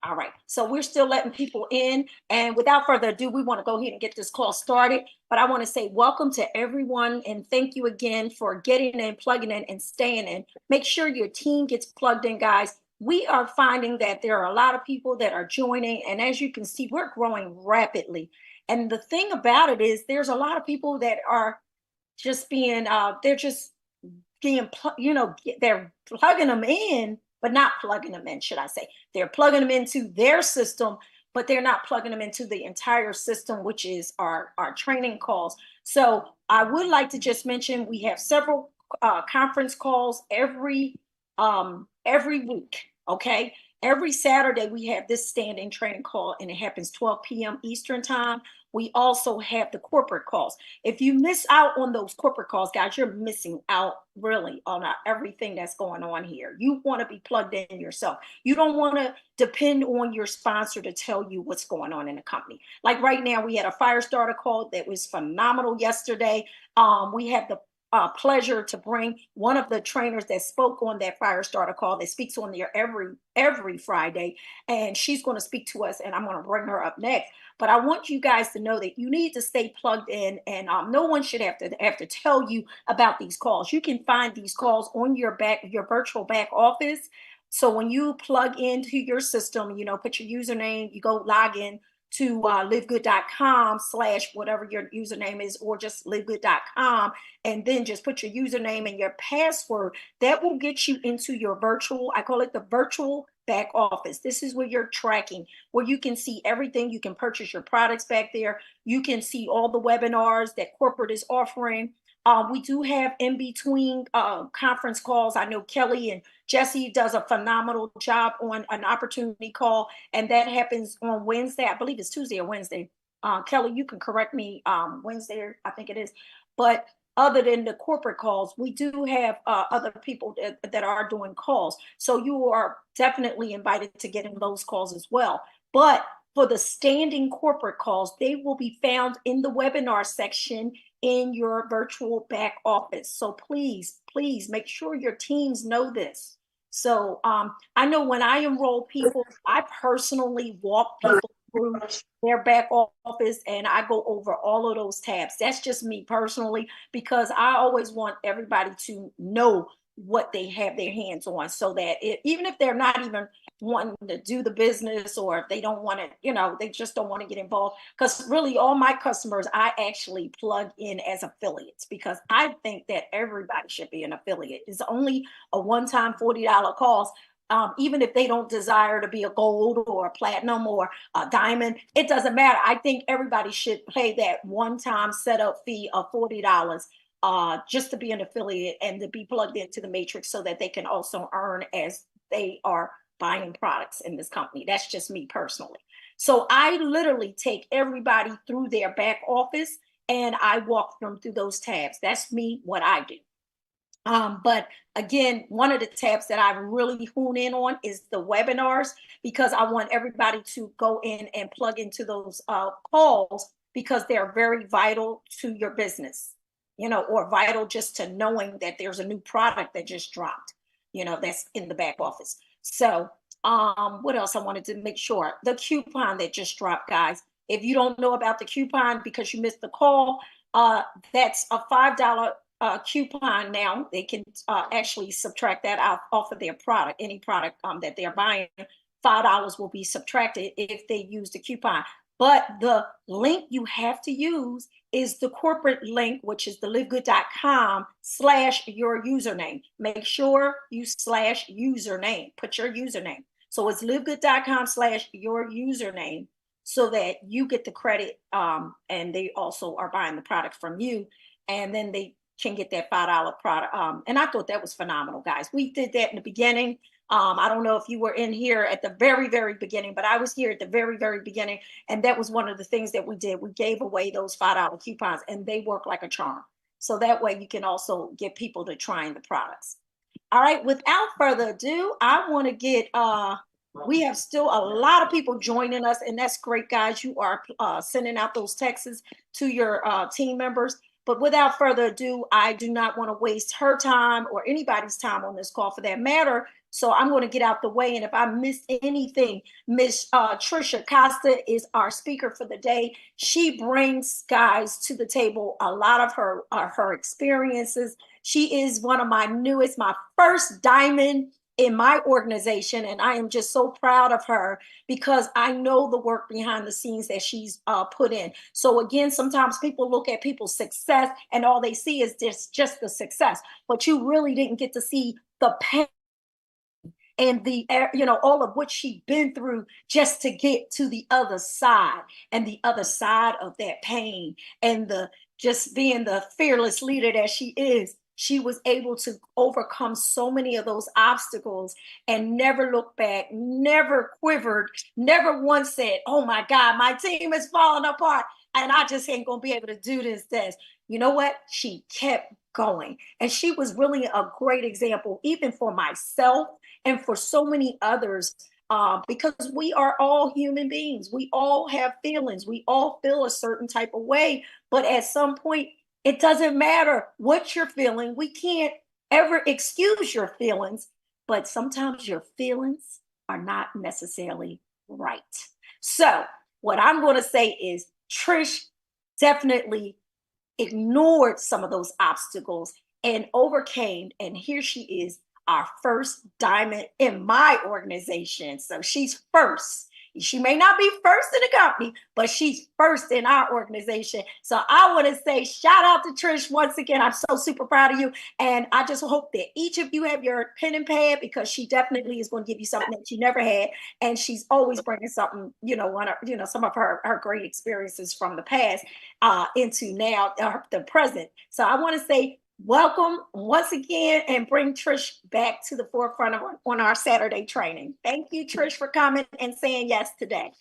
All right, so we're still letting people in, and without further ado, we want to go ahead and get this call started. But I want to say welcome to everyone, and thank you again for getting in, plugging in, and staying in. Make sure your team gets plugged in, guys. We are finding that there are a lot of people that are joining, and as you can see, we're growing rapidly. And the thing about it is, there's a lot of people that are just being, they're just being, they're plugging them in, but not plugging them in, should I say. They're plugging them into their system, but they're not plugging them into the entire system, which is our training calls. So I would like to just mention we have several conference calls every week, okay? Every Saturday we have this standing training call, and it happens 12 p.m. Eastern time. We also have the corporate calls. If you miss out on those corporate calls, guys, you're missing out really on everything that's going on here. You want to be plugged in yourself. You don't want to depend on your sponsor to tell you what's going on in the company. Like right now, we had a fire starter call that was phenomenal yesterday. We had the pleasure to bring one of the trainers that spoke on that fire starter call that speaks on there every Friday, and she's going to speak to us, and I'm going to bring her up next. But I want you guys to know that you need to stay plugged in, and no one should have to tell you about these calls. You can find these calls on your virtual back office. So when you plug into your system, put your username, you go log in to livegood.com/whatever your username is, or just livegood.com, and then just put your username and your password. That will get you into your virtual, I call it the virtual back office. This is where you're tracking, where you can see everything. You can purchase your products back there. You can see all the webinars that corporate is offering. We do have in between conference calls. I know Kelly and Jesse does a phenomenal job on an opportunity call, and that happens on Wednesday. I believe it's Tuesday or Wednesday. Kelly, you can correct me. Wednesday, I think it is. But other than the corporate calls, we do have other people that are doing calls. So you are definitely invited to get in those calls as well. But for the standing corporate calls, they will be found in the webinar section in your virtual back office. So please make sure your teams know this. So I know when I enroll people, I personally walk people through their back office, and I go over all of those tabs. That's just me personally, because I always want everybody to know what they have their hands on, so that even if they're not even wanting to do the business, or if they don't want to, they just don't want to get involved. Because really all my customers, I actually plug in as affiliates, because I think that everybody should be an affiliate. It's only a one-time $40 cost. Even if they don't desire to be a gold or a platinum or a diamond, it doesn't matter. I think everybody should pay that one-time setup fee of $40 just to be an affiliate and to be plugged into the matrix, so that they can also earn as they are buying products in this company. That's just me personally. So I literally take everybody through their back office, and I walk them through those tabs. That's me, what I do. But again, one of the tabs that I really hone in on is the webinars, because I want everybody to go in and plug into those calls, because they're very vital to your business, or vital just to knowing that there's a new product that just dropped, that's in the back office. So what else I wanted to make sure? The coupon that just dropped, guys. If you don't know about the coupon because you missed the call, that's a $5 coupon now. They can actually subtract that out off of their product. Any product that they're buying, $5 will be subtracted if they use the coupon. But the link you have to use is the corporate link, which is the livegood.com/your username. Make sure you /username. Put your username. So it's livegood.com/your username, so that you get the credit, and they also are buying the product from you, and then they can get that $5 product. And I thought that was phenomenal, guys. We did that in the beginning. I don't know if you were in here at the very, very beginning, but I was here at the very, very beginning. And that was one of the things that we did. We gave away those $5 coupons, and they work like a charm. So that way you can also get people to trying the products. All right, without further ado, I want to get, we have still a lot of people joining us, and that's great, guys. You are sending out those texts to your team members. But without further ado, I do not want to waste her time or anybody's time on this call for that matter. So I'm going to get out the way. And if I missed anything, Miss Trisha Costa is our speaker for the day. She brings guys to the table a lot of her experiences. She is one of my newest, my first diamond in my organization, and I am just so proud of her because I know the work behind the scenes that she's put in. So again, sometimes people look at people's success and all they see is just the success, but you really didn't get to see the pain and the all of what she'd been through just to get to the other side, and the other side of that pain, and the just being the fearless leader that she is. She was able to overcome so many of those obstacles and never looked back, never quivered, never once said, oh my God, my team is falling apart and I just ain't gonna be able to do this. You know what? She kept going. And she was really a great example, even for myself and for so many others, because we are all human beings. We all have feelings. We all feel a certain type of way. But at some point, it doesn't matter what you're feeling. We can't ever excuse your feelings, but sometimes your feelings are not necessarily right. So, what I'm going to say is Trish definitely ignored some of those obstacles and overcame. And here she is, our first diamond in my organization. So she's first. She may not be first in the company, but she's first in our organization. So I want to say shout out to Trish once again. I'm so super proud of you. And I just hope that each of you have your pen and pad, because she definitely is going to give you something that you never had. And she's always bringing something, some of her great experiences from the past into now the present. So I want to say welcome once again and bring Trish back to the forefront on our Saturday training. Thank you, Trish, for coming and saying yes today.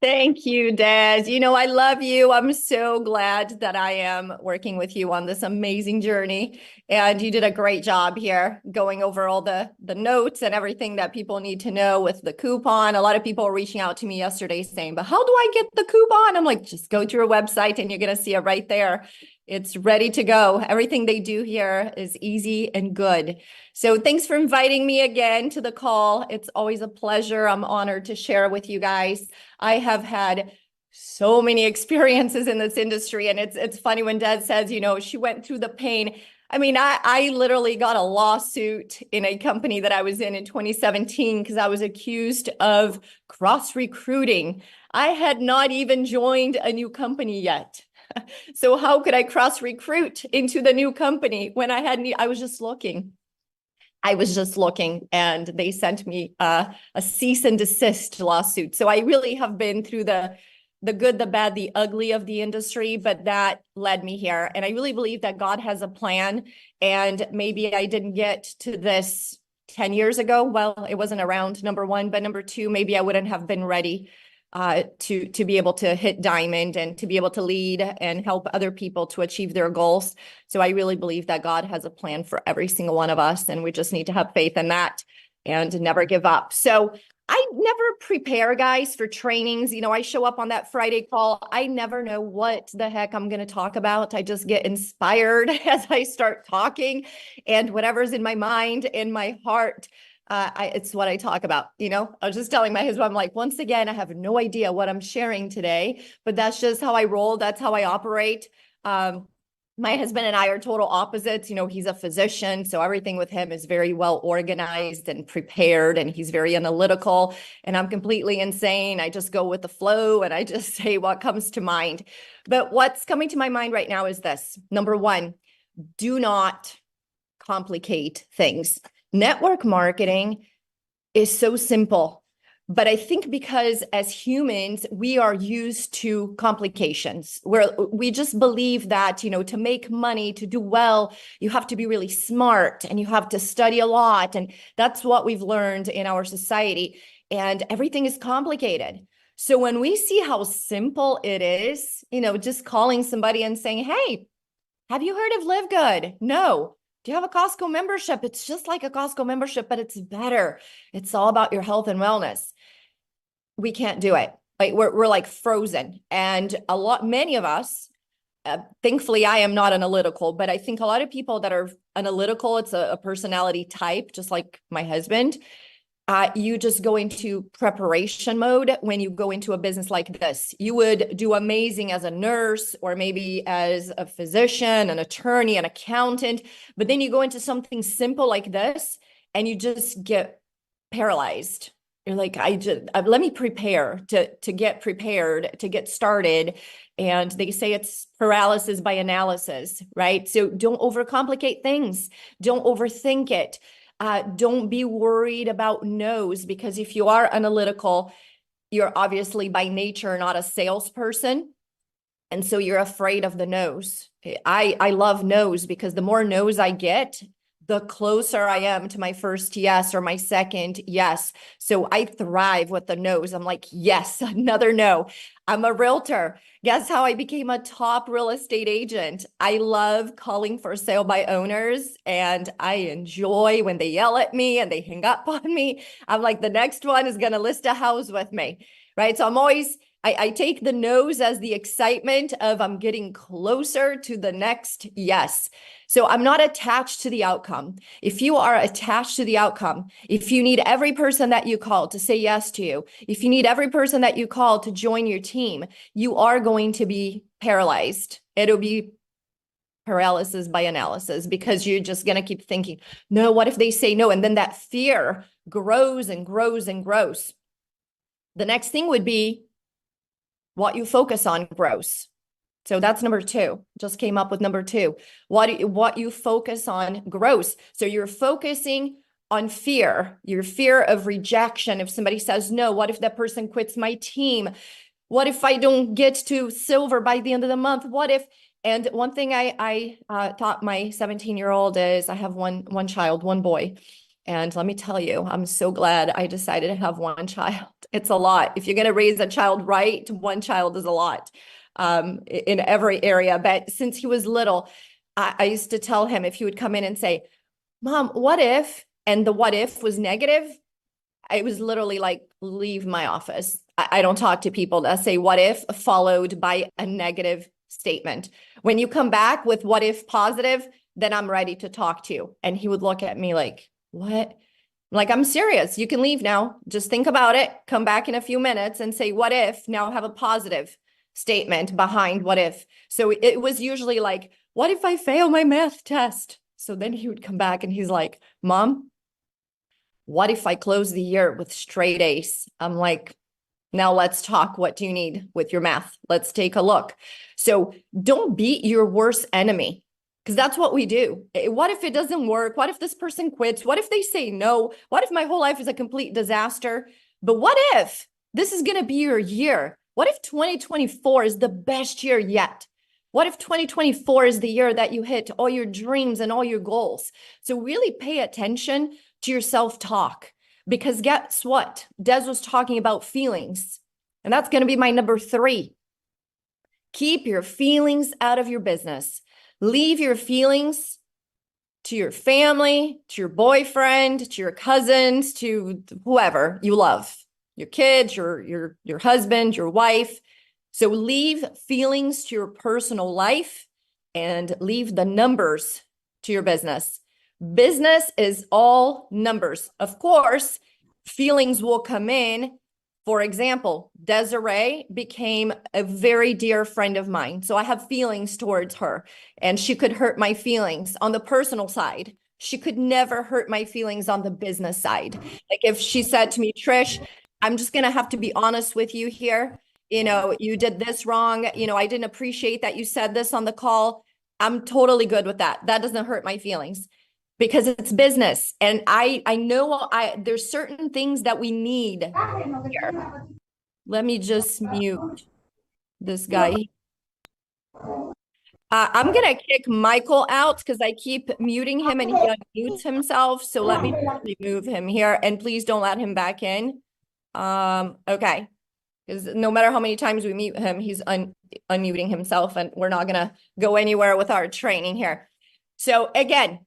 Thank you, Des. You know, I love you. I'm so glad that I am working with you on this amazing journey. And you did a great job here going over all the notes and everything that people need to know with the coupon. A lot of people were reaching out to me yesterday saying, but how do I get the coupon? I'm like, just go to your website and you're going to see it right there. It's ready to go. Everything they do here is easy and good. So thanks for inviting me again to the call. It's always a pleasure. I'm honored to share with you guys. I have had so many experiences in this industry. And it's funny when Des says, she went through the pain. I mean, I literally got a lawsuit in a company that I was in 2017 because I was accused of cross-recruiting. I had not even joined a new company yet. So how could I cross-recruit into the new company when I was just looking. I was just looking and they sent me a cease and desist lawsuit. So I really have been through the good, the bad, the ugly of the industry, but that led me here. And I really believe that God has a plan. And maybe I didn't get to this 10 years ago. Well, it wasn't around, number one, but number two, maybe I wouldn't have been ready to be able to hit diamond and to be able to lead and help other people to achieve their goals. So I really believe that God has a plan for every single one of us, and we just need to have faith in that and never give up. So I never prepare, guys, for trainings. I show up on that Friday call. I never know what the heck I'm going to talk about. I just get inspired as I start talking, and whatever's in my mind, in my heart, it's what I talk about. I was just telling my husband, I'm like, once again, I have no idea what I'm sharing today, but that's just how I roll. That's how I operate. My husband and I are total opposites. He's a physician, so everything with him is very well organized and prepared, and he's very analytical, and I'm completely insane. I just go with the flow and I just say what comes to mind. But what's coming to my mind right now is this. Number one, do not complicate things. Network marketing is so simple, but I think because as humans, we are used to complications where we just believe that, to make money, to do well, you have to be really smart and you have to study a lot. And that's what we've learned in our society. And everything is complicated. So when we see how simple it is, just calling somebody and saying, hey, have you heard of LiveGood? No. Do you have a Costco membership? It's just like a Costco membership, but it's better. It's all about your health and wellness. We can't do it. Like we're like frozen. And many of us thankfully I am not analytical, but I think a lot of people that are analytical, it's a personality type, just like my husband. You just go into preparation mode when you go into a business like this. You would do amazing as a nurse or maybe as a physician, an attorney, an accountant, but then you go into something simple like this and you just get paralyzed. You're like, let me prepare to get prepared, to get started. And they say it's paralysis by analysis, right? So don't overcomplicate things. Don't overthink it. Don't be worried about no's, because if you are analytical, you're obviously by nature not a salesperson. And so you're afraid of the no's. I love no's because the more no's I get, the closer I am to my first yes or my second yes. So I thrive with the no's. I'm like, yes, another no. I'm a realtor. Guess how I became a top real estate agent? I love calling for sale by owners, and I enjoy when they yell at me and they hang up on me. I'm like, the next one is going to list a house with me, right? So I'm always I take the no's as the excitement of I'm getting closer to the next yes. So I'm not attached to the outcome. If you are attached to the outcome, if you need every person that you call to say yes to you, if you need every person that you call to join your team, you are going to be paralyzed. It'll be paralysis by analysis because you're just going to keep thinking, no, what if they say no? And then that fear grows and grows and grows. The next thing would be what you focus on grows. So that's number 2. Just came up with number 2. What you focus on grows. So you're focusing on fear, your fear of rejection. If somebody says no, what if that person quits my team? What if I don't get to silver by the end of the month? What if? And one thing I taught my 17-year-old is I have one child, one boy. And let me tell you, I'm so glad I decided to have one child. It's a lot. If you're going to raise a child right, one child is a lot in every area. But since he was little, I used to tell him, if he would come in and say, Mom, what if? And the what if was negative. It was literally like, leave my office. I don't talk to people that say what if followed by a negative statement. When you come back with what if positive, then I'm ready to talk to you. And he would look at me like, what? Like, I'm serious. You can leave now. Just think about it. Come back in a few minutes and say, what if? Now have a positive statement behind what if. So it was usually like, what if I fail my math test? So then he would come back and he's like, Mom, what if I close the year with straight A's? I'm like, now let's talk. What do you need with your math? Let's take a look. So don't beat your worst enemy, because that's what we do. What if it doesn't work? What if this person quits? What if they say no? What if my whole life is a complete disaster? But what if this is going to be your year? What if 2024 is the best year yet? What if 2024 is the year that you hit all your dreams and all your goals? So really pay attention to your self-talk, because guess what? Des was talking about feelings, and that's going to be my number 3. Keep your feelings out of your business. Leave your feelings to your family, to your boyfriend, to your cousins, to whoever you love, your kids, your husband, your wife. So leave feelings to your personal life and leave the numbers to your business. Business is all numbers. Of course, feelings will come in. For example, Desiree became a very dear friend of mine. So I have feelings towards her, and she could hurt my feelings on the personal side. She could never hurt my feelings on the business side. Like if she said to me, Trish, I'm just going to have to be honest with you here. You did this wrong. I didn't appreciate that you said this on the call. I'm totally good with that. That doesn't hurt my feelings, because it's business. And I know there's certain things that we need here. Let me just mute this guy. I'm going to kick Michael out because I keep muting him and he unmutes himself. So let me remove him here, and please don't let him back in. Okay. Because no matter how many times we mute him, he's unmuting himself, and we're not going to go anywhere with our training here. So again,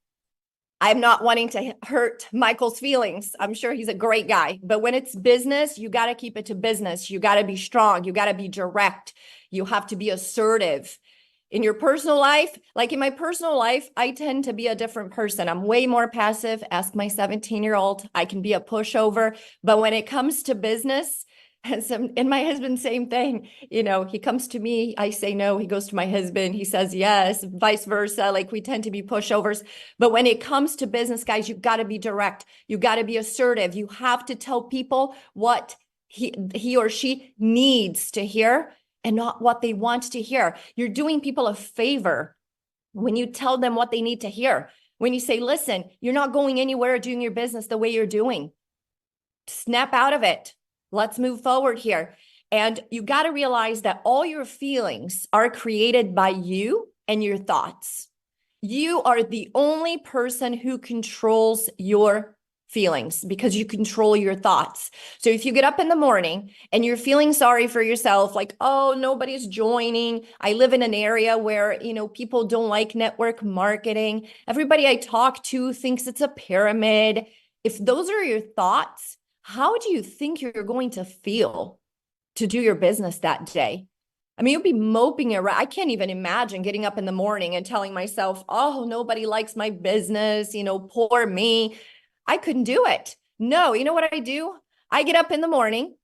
I'm not wanting to hurt Michael's feelings. I'm sure he's a great guy, but when it's business, you got to keep it to business. You got to be strong. You got to be direct. You have to be assertive. In your personal life, like in my personal life, I tend to be a different person. I'm way more passive. Ask my 17-year-old. I can be a pushover. But when it comes to business, and my husband, same thing. He comes to me, I say no. He goes to my husband, he says yes, vice versa. Like we tend to be pushovers. But when it comes to business, guys, you got to be direct. You got to be assertive. You have to tell people what he or she needs to hear and not what they want to hear. You're doing people a favor when you tell them what they need to hear. When you say, listen, you're not going anywhere doing your business the way you're doing. Snap out of it. Let's move forward here. And you got to realize that all your feelings are created by you and your thoughts. You are the only person who controls your feelings because you control your thoughts. So if you get up in the morning and you're feeling sorry for yourself, like, oh, nobody's joining. I live in an area where, people don't like network marketing. Everybody I talk to thinks it's a pyramid. If those are your thoughts, how do you think you're going to feel to do your business that day? I mean, you'll be moping around. I can't even imagine getting up in the morning and telling myself, oh, nobody likes my business, poor me. I couldn't do it. No, you know what I do? I get up in the morning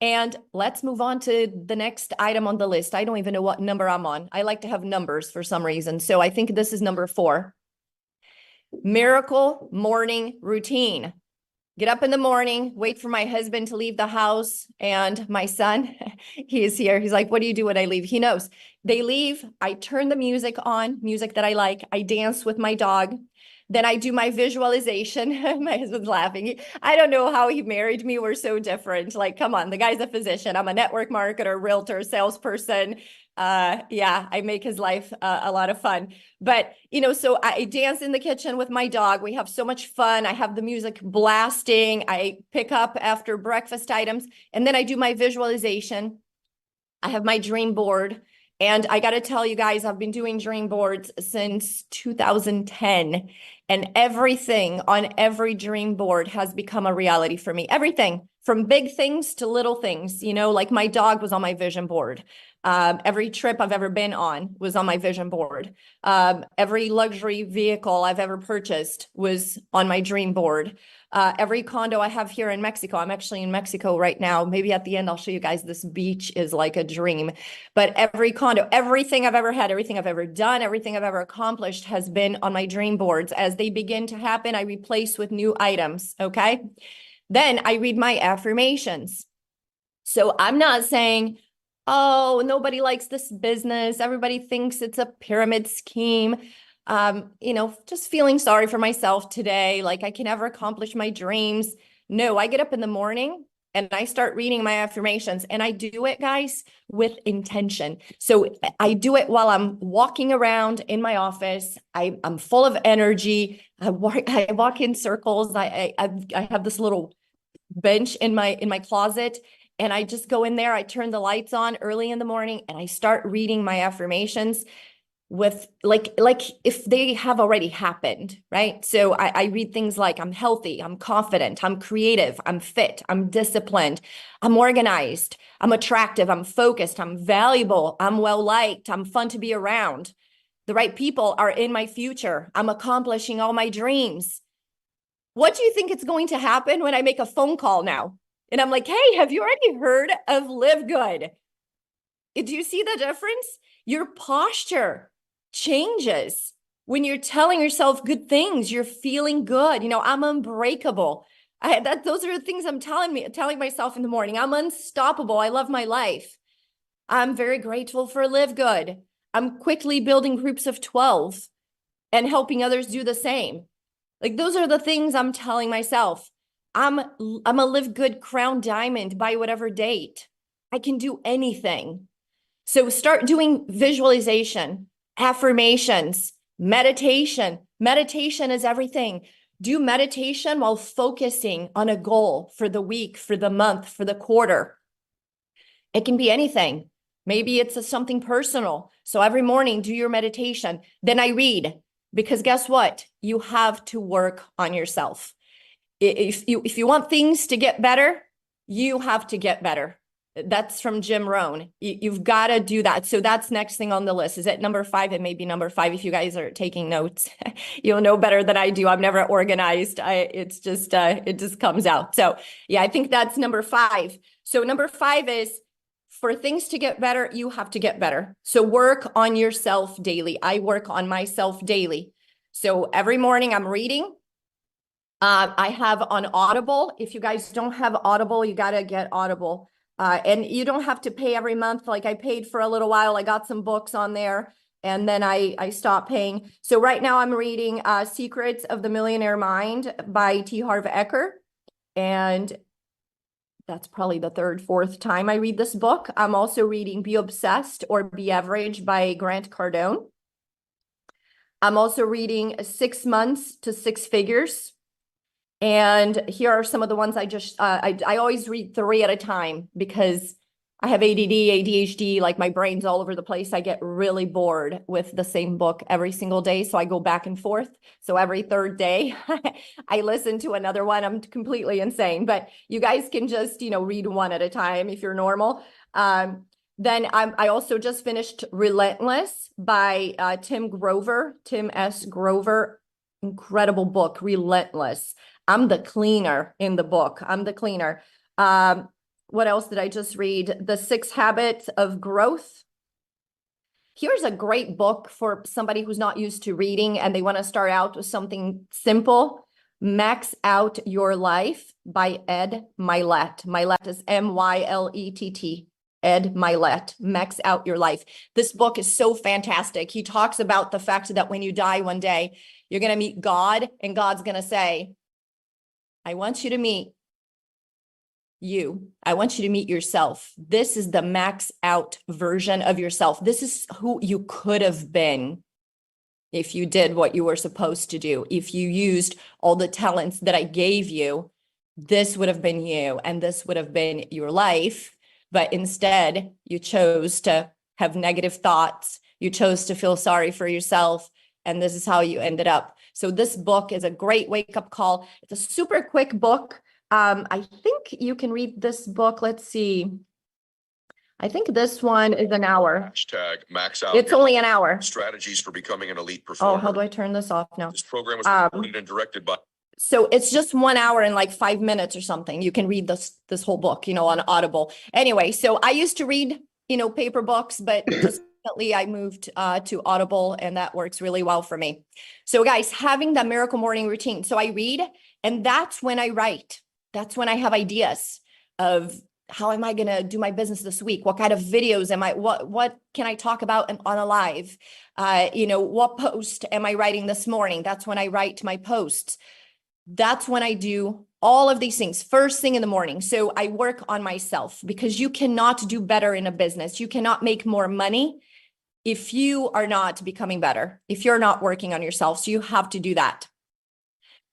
and let's move on to the next item on the list. I don't even know what number I'm on. I like to have numbers for some reason. So I think this is number 4. Miracle morning routine. Get up in the morning, wait for my husband to leave the house. And my son, he is here. He's like, what do you do when I leave? He knows. They leave. I turn the music on, music that I like. I dance with my dog. Then I do my visualization. My husband's laughing. I don't know how he married me. We're so different. Like, come on, the guy's a physician. I'm a network marketer, realtor, salesperson. Yeah, I make his life a lot of fun. But, so I dance in the kitchen with my dog. We have so much fun. I have the music blasting. I pick up after breakfast items, and then I do my visualization. I have my dream board. And I got to tell you guys, I've been doing dream boards since 2010, and everything on every dream board has become a reality for me. Everything from big things to little things, like my dog was on my vision board. Every trip I've ever been on was on my vision board. Every luxury vehicle I've ever purchased was on my dream board. Every condo I have here in Mexico, I'm actually in Mexico right now. Maybe at the end, I'll show you guys this beach is like a dream. But every condo, everything I've ever had, everything I've ever done, everything I've ever accomplished has been on my dream boards. As they begin to happen, I replace with new items, okay? Then I read my affirmations. So I'm not saying, oh, nobody likes this business. Everybody thinks it's a pyramid scheme. Just feeling sorry for myself today. Like I can never accomplish my dreams. No, I get up in the morning and I start reading my affirmations, and I do it, guys, with intention. So I do it while I'm walking around in my office. I'm full of energy. I walk in circles. I have this little bench in my closet. And I just go in there, I turn the lights on early in the morning, and I start reading my affirmations with like if they have already happened, right? So I read things like I'm healthy, I'm confident, I'm creative, I'm fit, I'm disciplined, I'm organized, I'm attractive, I'm focused, I'm valuable, I'm well-liked, I'm fun to be around. The right people are in my future. I'm accomplishing all my dreams. What do you think is going to happen when I make a phone call now? And I'm like, hey, have you already heard of LiveGood? Do you see the difference? Your posture changes when you're telling yourself good things. You're feeling good. I'm unbreakable. Those are the things I'm telling myself in the morning. I'm unstoppable. I love my life. I'm very grateful for LiveGood. I'm quickly building groups of 12 and helping others do the same. Like those are the things I'm telling myself. I'm a LiveGood crown diamond by whatever date. I can do anything. So start doing visualization, affirmations, meditation. Meditation is everything. Do meditation while focusing on a goal for the week, for the month, for the quarter. It can be anything. Maybe it's something personal. So every morning, do your meditation. Then I read, because guess what? You have to work on yourself. If you want things to get better, you have to get better. That's from Jim Rohn. You've got to do that. So that's next thing on the list. Is it number 5? It may be number 5. If you guys are taking notes, you'll know better than I do. I'm never organized. It's just, it just comes out. So yeah, I think that's number 5. So number 5 is, for things to get better, you have to get better. So work on yourself daily. I work on myself daily. So every morning I'm reading. I have on Audible. If you guys don't have Audible, you got to get Audible. And you don't have to pay every month. Like I paid for a little while. I got some books on there and then I stopped paying. So right now I'm reading Secrets of the Millionaire Mind by T. Harv Eker. And that's probably the 3rd, 4th time I read this book. I'm also reading Be Obsessed or Be Average by Grant Cardone. I'm also reading 6 Months to Six Figures. And here are some of the ones I always read 3 at a time because I have ADD, ADHD, like my brain's all over the place. I get really bored with the same book every single day. So I go back and forth. So every 3rd day, I listen to another one. I'm completely insane, but you guys can just, read 1 at a time if you're normal. Then I also just finished Relentless by Tim S. Grover. Incredible book, Relentless. I'm the cleaner in the book. I'm the cleaner. What else did I just read? The 6 Habits of Growth. Here's a great book for somebody who's not used to reading and they want to start out with something simple. Max Out Your Life by Ed Mylett. Mylett is Mylett. Ed Mylett, Max Out Your Life. This book is so fantastic. He talks about the fact that when you die one day, you're going to meet God and God's going to say, I want you to meet you. I want you to meet yourself. This is the max out version of yourself. This is who you could have been if you did what you were supposed to do. If you used all the talents that I gave you, this would have been you and this would have been your life. But instead, you chose to have negative thoughts. You chose to feel sorry for yourself. And this is how you ended up. So this book is a great wake-up call. It's a super quick book. I think you can read this book. Let's see. I think this one is an hour. Hashtag max out. It's only an hour. Strategies for becoming an elite performer. Oh, how do I turn this off now? This program was recorded and directed by. So it's just 1 hour and like 5 minutes or something. You can read this whole book, on Audible. Anyway, so I used to read, paper books, but just recently I moved to Audible and that works really well for me. So guys, having that miracle morning routine. So I read and that's when I write. That's when I have ideas of how am I going to do my business this week? What kind of videos what can I talk about on a live? What post am I writing this morning? That's when I write my posts. That's when I do all of these things first thing in the morning. So I work on myself because you cannot do better in a business. You cannot make more money if you are not becoming better, if you're not working on yourself. So you have to do that.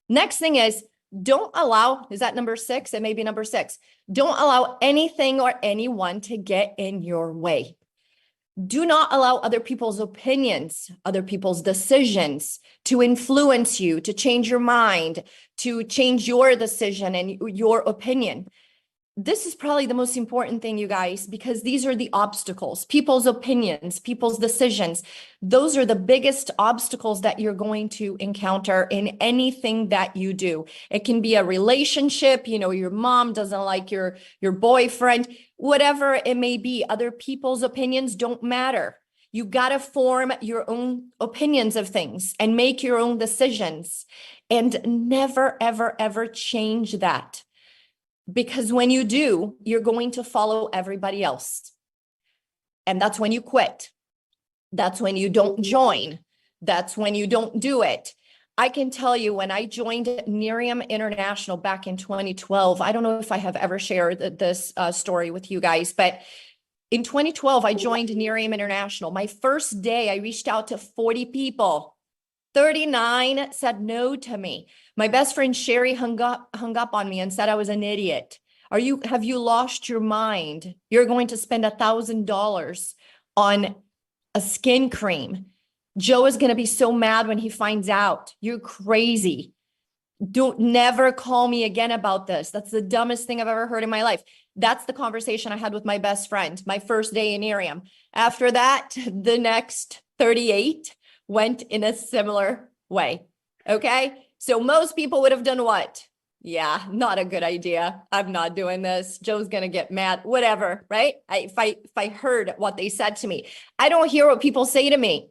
Next thing is don't allow, is that number 6? It may be number 6. Don't allow anything or anyone to get in your way. Do not allow other people's opinions, other people's decisions to influence you, to change your mind, to change your decision and your opinion. This is probably the most important thing, you guys, because these are the obstacles, people's opinions, people's decisions. Those are the biggest obstacles that you're going to encounter in anything that you do. It can be a relationship, your mom doesn't like your boyfriend, whatever it may be. Other people's opinions don't matter. You got to form your own opinions of things and make your own decisions and never, ever, ever change that. Because when you do, you're going to follow everybody else. And that's when you quit. That's when you don't join. That's when you don't do it. I can tell you when I joined Nerium International back in 2012, I don't know if I have ever shared this story with you guys, but in 2012, I joined Nerium International. My first day, I reached out to 40 people. 39 said no to me. My best friend Sherry hung up on me and said I was an idiot. Have you lost your mind? You're going to spend $1,000 on a skin cream. Joe is going to be so mad when he finds out. You're crazy. Don't never call me again about this. That's the dumbest thing I've ever heard in my life. That's the conversation I had with my best friend, my first day in Irium. After that, the next 38 went in a similar way. Okay. So most people would have done what? Yeah, not a good idea. I'm not doing this. Joe's going to get mad, whatever. Right. If I heard what they said to me, I don't hear what people say to me.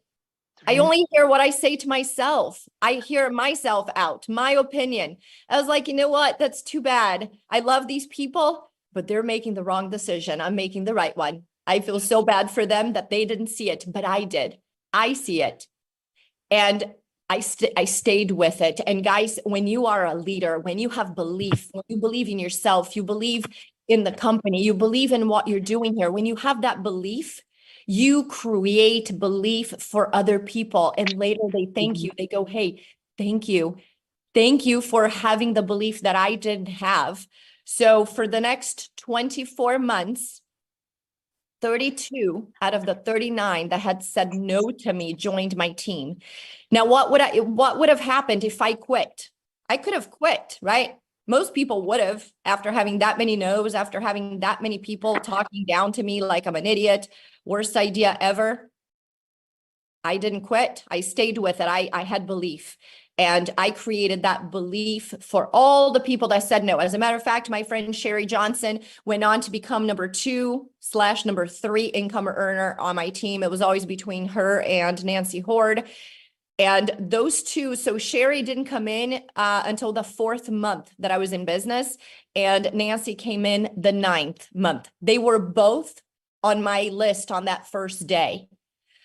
I only hear what I say to myself. I hear myself out, my opinion. I was like, you know what? That's too bad. I love these people, but they're making the wrong decision. I'm making the right one. I feel so bad for them that they didn't see it, but I did. I see it. And I stayed with it. And guys, when you are a leader, when you have belief, when you believe in yourself, you believe in the company, you believe in what you're doing here. When you have that belief, you create belief for other people. And later they thank you. They go, hey, thank you. Thank you for having the belief that I didn't have. So for the next 24 months, 32 out of the 39 that had said no to me joined my team. Now, what would have happened if I quit? I could have quit, right? Most people would have, after having that many no's, after having that many people talking down to me like I'm an idiot, worst idea ever. I didn't quit. I stayed with it. I had belief. And I created that belief for all the people that said no. As a matter of fact, my friend Sherry Johnson went on to become number 2/number 3 income earner on my team. It was always between her and Nancy Horde. And those two, so Sherry didn't come in until the 4th month that I was in business, and Nancy came in the 9th month. They were both on my list on that first day.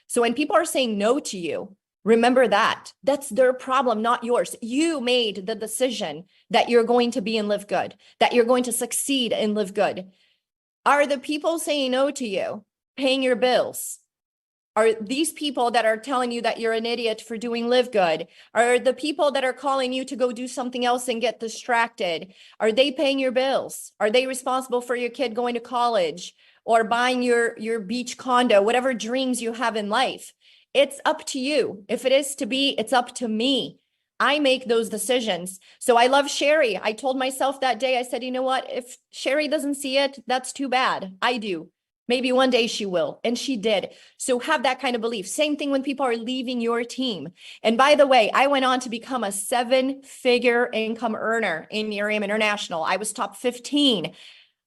So when people are saying no to you, remember that. That's their problem, not yours. You made the decision that you're going to be in LiveGood, that you're going to succeed in LiveGood. Are the people saying no to you paying your bills? Are these people that are telling you that you're an idiot for doing LiveGood? Are the people that are calling you to go do something else and get distracted? Are they paying your bills? Are they responsible for your kid going to college or buying your beach condo, whatever dreams you have in life? It's up to you. If it is to be, it's up to me. I make those decisions. So I love Sherry. I told myself that day, I said, you know what? If Sherry doesn't see it, that's too bad. I do. Maybe one day she will. And she did. So have that kind of belief. Same thing when people are leaving your team. And by the way, I went on to become a 7-figure income earner in Irium International. I was top 15.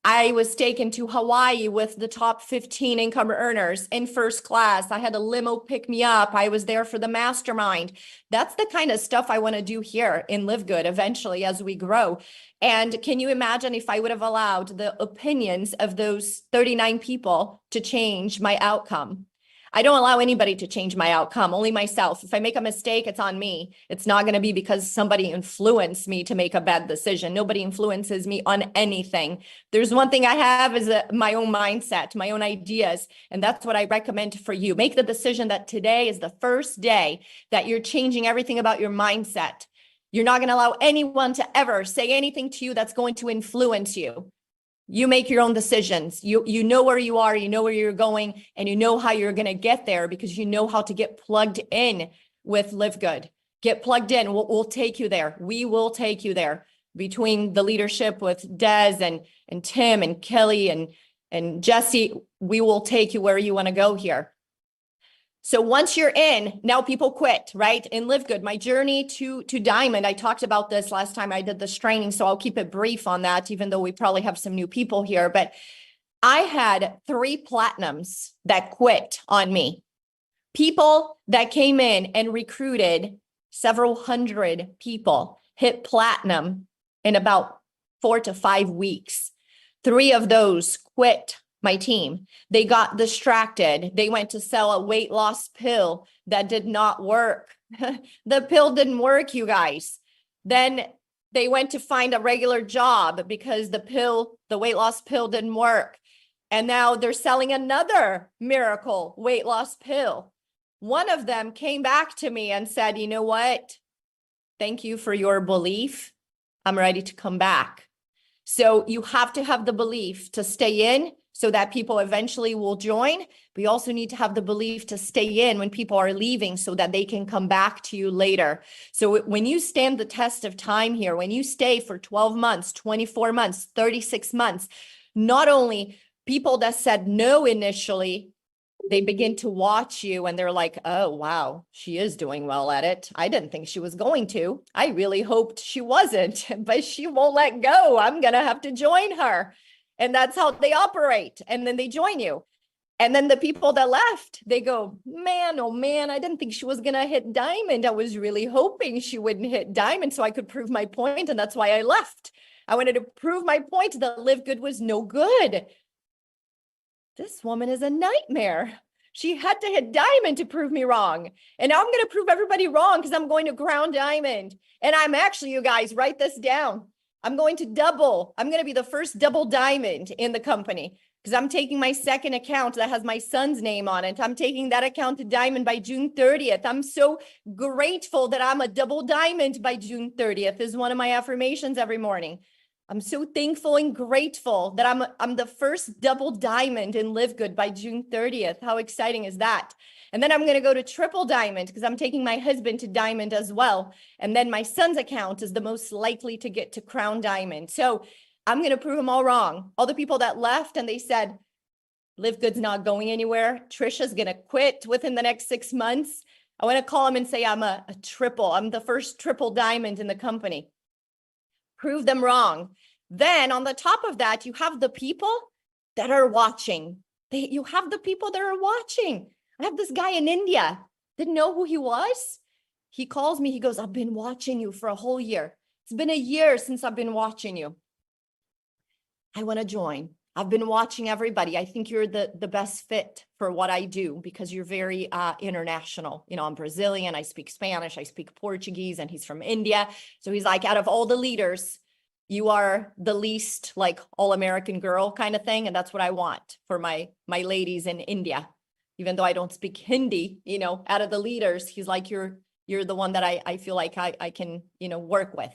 I was taken to Hawaii with the top 15 income earners in first class. I had a limo pick me up. I was there for the mastermind. That's the kind of stuff I want to do here in LiveGood eventually as we grow. And can you imagine if I would have allowed the opinions of those 39 people to change my outcome? I don't allow anybody to change my outcome, only myself. If I make a mistake, it's on me. It's not going to be because somebody influenced me to make a bad decision. Nobody influences me on anything. There's one thing I have is my own mindset, my own ideas. And that's what I recommend for you. Make the decision that today is the first day that you're changing everything about your mindset. You're not going to allow anyone to ever say anything to you that's going to influence you. You make your own decisions. You know where you are, you know where you're going, and you know how you're going to get there because you know how to get plugged in with LiveGood. Get plugged in. We'll take you there. We will take you there. Between the leadership with Des and Tim and Kelly and Jesse, we will take you where you want to go here. So once you're in, now people quit, right? In LiveGood, my journey to Diamond, I talked about this last time I did this training, so I'll keep it brief on that, even though we probably have some new people here. But I had 3 platinums that quit on me. People that came in and recruited several hundred people hit platinum in about 4 to 5 weeks. 3 of those quit my team. They got distracted. They went to sell a weight loss pill that did not work. The pill didn't work, you guys. Then they went to find a regular job because the weight loss pill didn't work. And now they're selling another miracle weight loss pill. One of them came back to me and said, you know what? Thank you for your belief. I'm ready to come back. So you have to have the belief to stay in so that people eventually will join. But you also need to have the belief to stay in when people are leaving so that they can come back to you later. So when you stand the test of time here, when you stay for 12 months, 24 months, 36 months, not only people that said no initially, they begin to watch you and they're like, oh, wow, she is doing well at it. I didn't think she was going to. I really hoped she wasn't, but she won't let go. I'm going to have to join her. And that's how they operate. And then they join you. And then the people that left, they go, man, oh man, I didn't think she was going to hit diamond. I was really hoping she wouldn't hit diamond so I could prove my point. And that's why I left. I wanted to prove my point that LiveGood was no good. This woman is a nightmare. She had to hit diamond to prove me wrong. And now I'm going to prove everybody wrong because I'm going to crown diamond. And I'm actually, you guys, write this down. I'm going to double. I'm going to be the first double diamond in the company because I'm taking my second account that has my son's name on it. I'm taking that account to diamond by June 30th. I'm so grateful that I'm a double diamond by June 30th is one of my affirmations every morning. I'm so thankful and grateful that I'm the first double diamond in LiveGood by June 30th. How exciting is that? And then I'm going to go to triple diamond because I'm taking my husband to diamond as well. And then my son's account is the most likely to get to crown diamond. So I'm going to prove them all wrong. All the people that left and they said, LiveGood's not going anywhere. Trisha's going to quit within the next 6 months. I want to call them and say, I'm a triple. I'm the first triple diamond in the company. Prove them wrong. Then on the top of that, you have the people that are watching. You have the people that are watching. I have this guy in India, didn't know who he was. He calls me, he goes, I've been watching you for a whole year. It's been a year since I've been watching you. I want to join. I've been watching everybody. I think you're the best fit for what I do because you're very international. You know, I'm Brazilian, I speak Spanish, I speak Portuguese, and he's from India. So he's like, out of all the leaders, you are the least like all-American girl kind of thing. And that's what I want for my ladies in India. Even though I don't speak Hindi, you know, out of the leaders, he's like, you're the one that I feel like I can, you know, work with.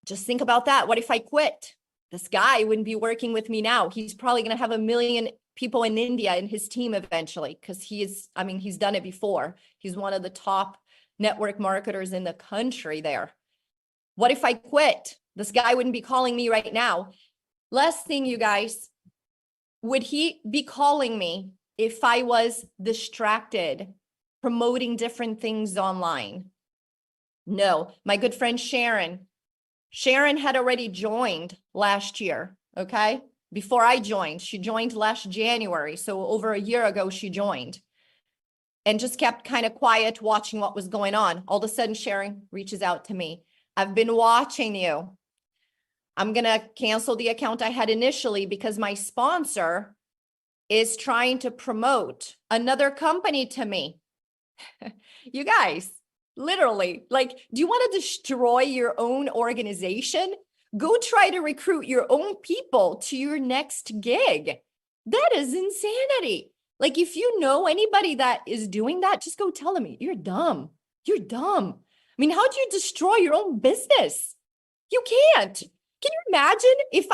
Just think about that. What if I quit? This guy wouldn't be working with me now. He's probably going to have 1 million people in India in his team eventually because he's done it before. He's one of the top network marketers in the country there. What if I quit? This guy wouldn't be calling me right now. Last thing, you guys, would he be calling me if I was distracted promoting different things online? No, my good friend Sharon had already joined last year, okay? Before I joined, she joined last January. So over a year ago, she joined and just kept kind of quiet, watching what was going on. All of a sudden, Sharon reaches out to me. I've been watching you. I'm going to cancel the account I had initially because my sponsor is trying to promote another company to me. You guys, literally, like, do you want to destroy your own organization? Go try to recruit your own people to your next gig. That is insanity. Like, if you know anybody that is doing that, just go tell them, you're dumb. You're dumb. I mean, how do you destroy your own business? You can't. Can you imagine if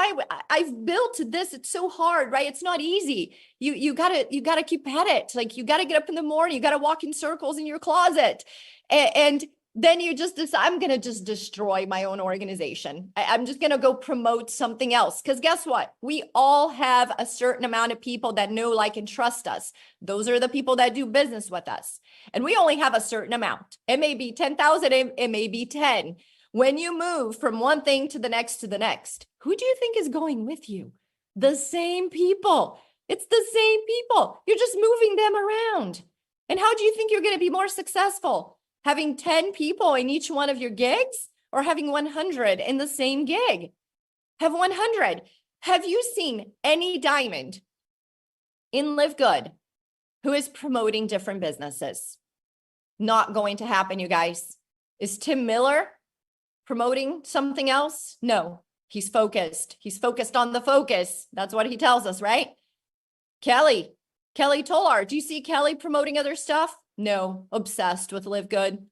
I've built this? It's so hard, right? It's not easy. You gotta keep at it. Like, you gotta get up in the morning. You gotta walk in circles in your closet, and then you just decide, I'm gonna just destroy my own organization. I'm just gonna go promote something else. Because guess what? We all have a certain amount of people that know, like, and trust us. Those are the people that do business with us, and we only have a certain amount. It may be 10,000. It may be 10. When you move from one thing to the next, who do you think is going with you? The same people. It's the same people. You're just moving them around. And how do you think you're going to be more successful? Having 10 people in each one of your gigs or having 100 in the same gig? Have 100. Have you seen any diamond in LiveGood who is promoting different businesses? Not going to happen, you guys. Is Tim Miller promoting something else? No, he's focused. He's focused on the focus. That's what he tells us, right? Kelly Tolar. Do you see Kelly promoting other stuff? No, obsessed with LiveGood.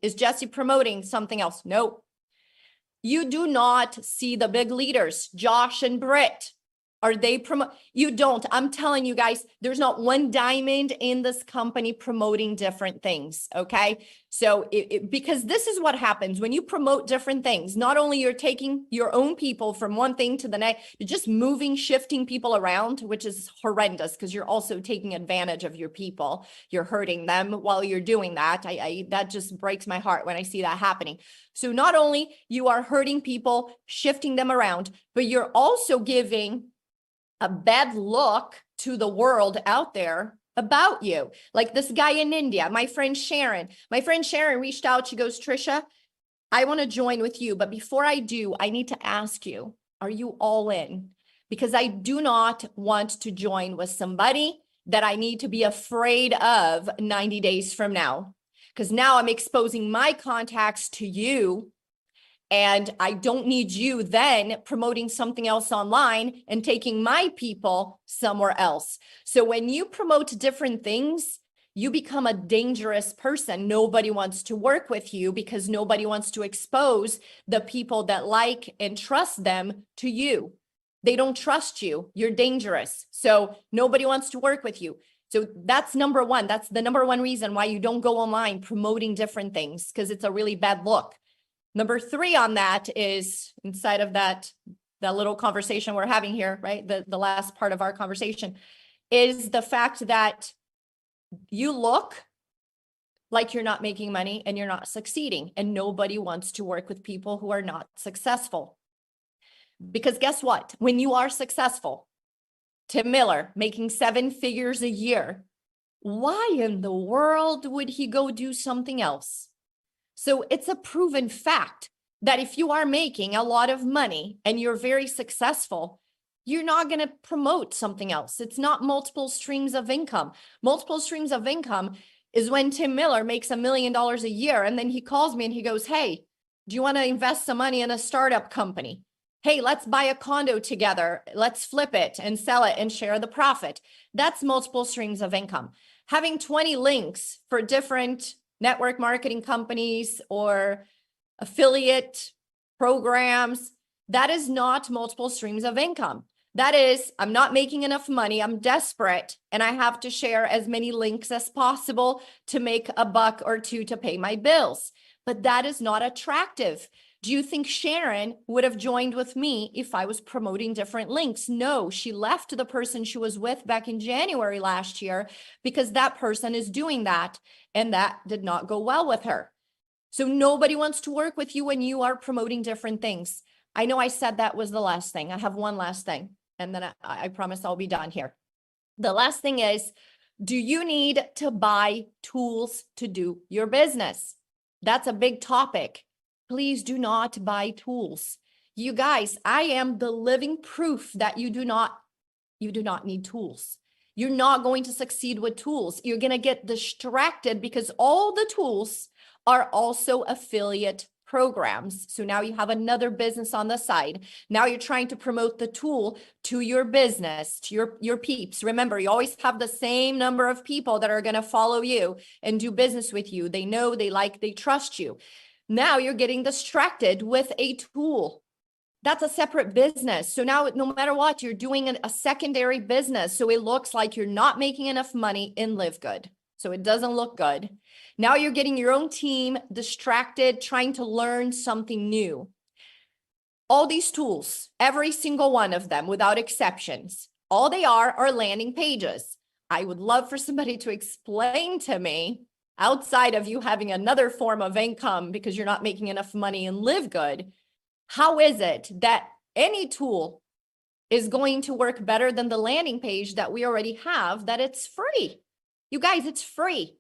Is Jesse promoting something else? No. You do not see the big leaders, Josh and Britt. Are they promote? You don't. I'm telling you guys, there's not one diamond in this company promoting different things. Okay. So because this is what happens when you promote different things, not only you're taking your own people from one thing to the next, you're just moving, shifting people around, which is horrendous because you're also taking advantage of your people. You're hurting them while you're doing that. That just breaks my heart when I see that happening. So not only you are hurting people, shifting them around, but you're also giving a bad look to the world out there about you. Like this guy in India, my friend Sharon reached out. She goes, Trisha, I want to join with you. But before I do, I need to ask you, are you all in? Because I do not want to join with somebody that I need to be afraid of 90 days from now. Because now I'm exposing my contacts to you. And I don't need you then promoting something else online and taking my people somewhere else. So when you promote different things, you become a dangerous person. Nobody wants to work with you because nobody wants to expose the people that like and trust them to you. They don't trust you. You're dangerous. So nobody wants to work with you. So that's number one. That's the number one reason why you don't go online promoting different things, because it's a really bad look. Number three on that is inside of that little conversation we're having here, right? The last part of our conversation is the fact that you look like you're not making money and you're not succeeding, and nobody wants to work with people who are not successful. Because guess what? When you are successful, Tim Miller making 7 figures a year, why in the world would he go do something else? So it's a proven fact that if you are making a lot of money and you're very successful, you're not going to promote something else. It's not multiple streams of income. Multiple streams of income is when Tim Miller makes $1 million a year and then he calls me and he goes, hey, do you want to invest some money in a startup company? Hey, let's buy a condo together. Let's flip it and sell it and share the profit. That's multiple streams of income. Having 20 links for different network marketing companies or affiliate programs, that is not multiple streams of income. That is, I'm not making enough money, I'm desperate, and I have to share as many links as possible to make $1 or $2 to pay my bills. But that is not attractive. Do you think Sharon would have joined with me if I was promoting different links? No, she left the person she was with back in January last year because that person is doing that, and that did not go well with her. So nobody wants to work with you when you are promoting different things. I know I said that was the last thing. I have one last thing, and then I promise I'll be done here. The last thing is, do you need to buy tools to do your business? That's a big topic. Please do not buy tools. You guys, I am the living proof that you do not need tools. You're not going to succeed with tools. You're going to get distracted because all the tools are also affiliate programs. So now you have another business on the side. Now you're trying to promote the tool to your business, to your peeps. Remember, you always have the same number of people that are going to follow you and do business with you. They know, they like, they trust you. Now you're getting distracted with a tool. That's a separate business. So now no matter what, you're doing a secondary business. So it looks like you're not making enough money in LiveGood. So it doesn't look good. Now you're getting your own team distracted, trying to learn something new. All these tools, every single one of them without exceptions, all they are landing pages. I would love for somebody to explain to me, outside of you having another form of income because you're not making enough money in LiveGood, how is it that any tool is going to work better than the landing page that we already have, that it's free? You guys, it's free.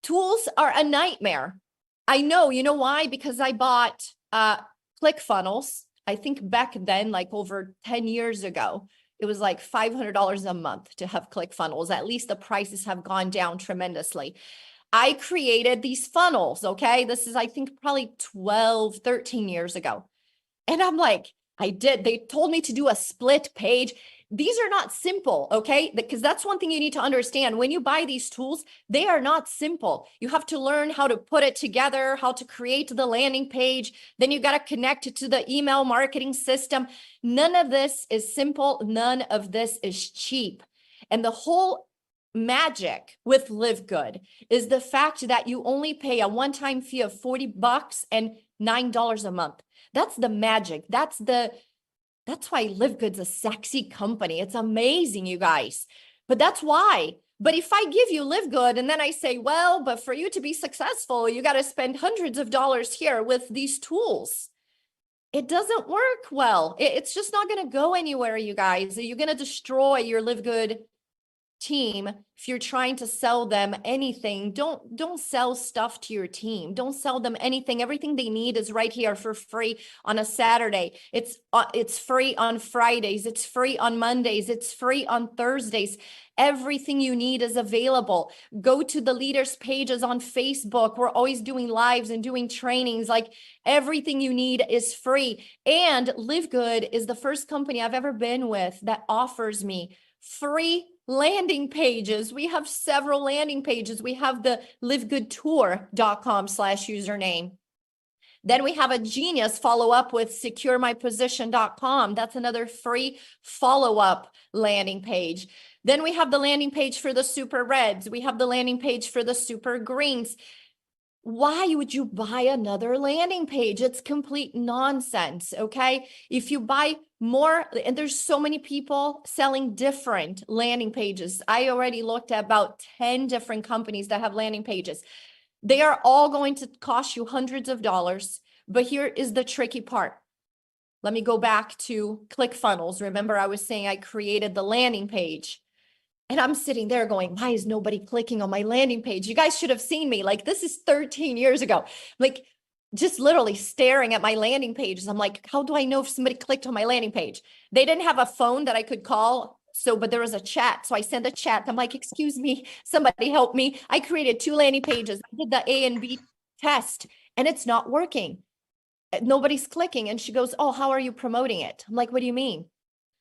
Tools are a nightmare. I know, you know why? Because I bought ClickFunnels. I think back then, like over 10 years ago, it was like $500 a month to have ClickFunnels. At least the prices have gone down tremendously. I created these funnels, okay? This is, I think, probably 12, 13 years ago. And I'm like, they told me to do a split page. these are not simple, okay? Because that's one thing you need to understand. When you buy these tools, they are not simple. You have to learn how to put it together, how to create the landing page. Then you got to connect it to the email marketing system. None of this is simple. None of this is cheap. And the whole magic with LiveGood is the fact that you only pay a one-time fee of $40 and $9 a month. That's the magic. That's why LiveGood's a sexy company. It's amazing, you guys. But that's why. But if I give you LiveGood and then I say, well, but for you to be successful, you got to spend hundreds of dollars here with these tools. It doesn't work well. It's just not going to go anywhere, you guys. You're going to destroy your LiveGood team if you're trying to sell them anything. Don't sell stuff to your team. Don't sell them anything. Everything they need is right here for free on a Saturday. It's free on Fridays. It's free on Mondays. It's free on Thursdays. Everything you need is available. Go to the leaders pages on Facebook. We're always doing lives and doing trainings. Like, everything you need is free. And LiveGood is the first company I've ever been with that offers me free landing pages. We have several landing pages. We have the livegoodtour.com/username. Then we have a genius follow-up with securemyposition.com. That's another free follow-up landing page. Then we have the landing page for the super reds. We have the landing page for the super greens. Why would you buy another landing page? It's complete nonsense, okay? If you buy more, and there's so many people selling different landing pages. I already looked at about 10 different companies that have landing pages. They are all going to cost you hundreds of dollars, but here is the tricky part. Let me go back to ClickFunnels. Remember, I was saying I created the landing page. And I'm sitting there going, why is nobody clicking on my landing page? You guys should have seen me. Like, this is 13 years ago. Like, just literally staring at my landing pages. I'm like, how do I know if somebody clicked on my landing page? They didn't have a phone that I could call. But there was a chat. So I sent a chat. I'm like, excuse me, somebody help me. I created 2 landing pages. I did the A and B test and it's not working. Nobody's clicking. And she goes, oh, how are you promoting it? I'm like, what do you mean?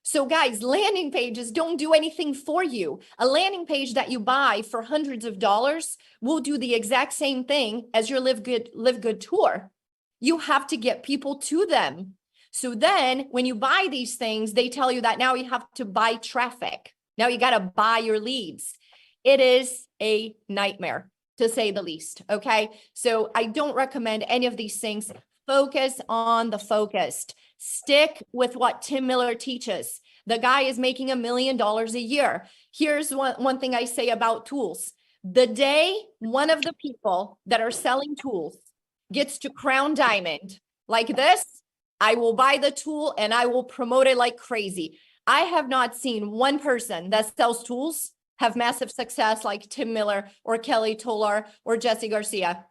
So guys, landing pages don't do anything for you. A landing page that you buy for hundreds of dollars will do the exact same thing as your LiveGood tour. You have to get people to them. So then when you buy these things, they tell you that now you have to buy traffic. Now you got to buy your leads. It is a nightmare, to say the least. Okay. So I don't recommend any of these things. Focus on the focused. Stick with what Tim Miller teaches. The guy is making $1 million a year. Here's one thing I say about tools. The day one of the people that are selling tools gets to Crown Diamond like this, I will buy the tool and I will promote it like crazy. I have not seen one person that sells tools have massive success like Tim Miller or Kelly Tolar or Jesse Garcia.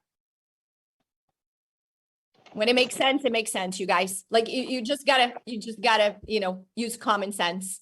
When it makes sense, you guys. Like, you just gotta, use common sense.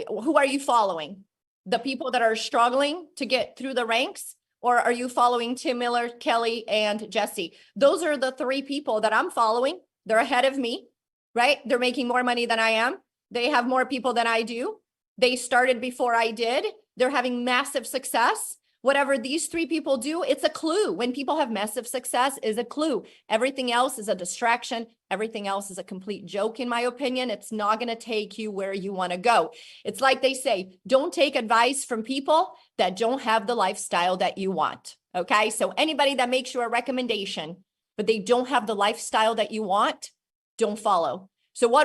Who are you following? The people that are struggling to get through the ranks? Or are you following Tim Miller, Kelly, and Jesse? Those are the 3 people that I'm following. They're ahead of me, right? They're making more money than I am. They have more people than I do. They started before I did. They're having massive success. Whatever these 3 people do, it's a clue. When people have massive success, is a clue. Everything else is a distraction. Everything else is a complete joke, in my opinion. It's not going to take you where you want to go. It's like they say, don't take advice from people that don't have the lifestyle that you want. Okay. So anybody that makes you a recommendation, but they don't have the lifestyle that you want, don't follow. So what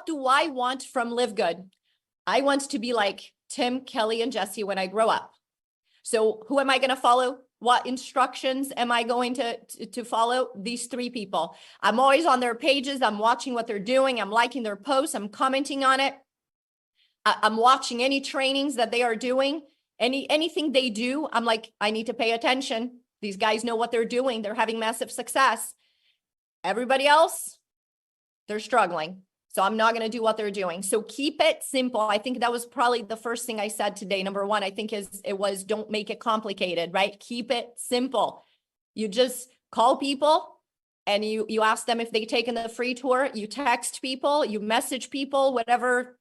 do I want from LiveGood? I want to be like Tim, Kelly, and Jesse when I grow up. So who am I going to follow? What instructions am I going to follow? These 3 people. I'm always on their pages. I'm watching what they're doing. I'm liking their posts. I'm commenting on it. I'm watching any trainings that they are doing. Anything they do, I'm like, I need to pay attention. These guys know what they're doing. They're having massive success. Everybody else, they're struggling. So I'm not going to do what they're doing. So keep it simple. I think that was probably the first thing I said today. Number 1, I think it was don't make it complicated, right? Keep it simple. You just call people and you ask them if they've taken the free tour. You text people, you message people, whatever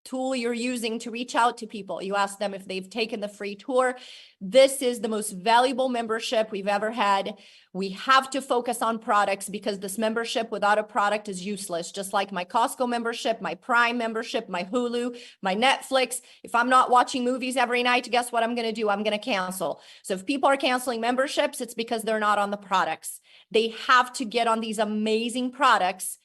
tool you're using to reach out to people. You ask them if they've taken the free tour. This is the most valuable membership we've ever had. We have to focus on products because this membership without a product is useless. Just like my Costco membership, my Prime membership, my Hulu, my Netflix. If I'm not watching movies every night, guess what I'm going to do? I'm going to cancel. So if people are canceling memberships, it's because they're not on the products. They have to get on these amazing products.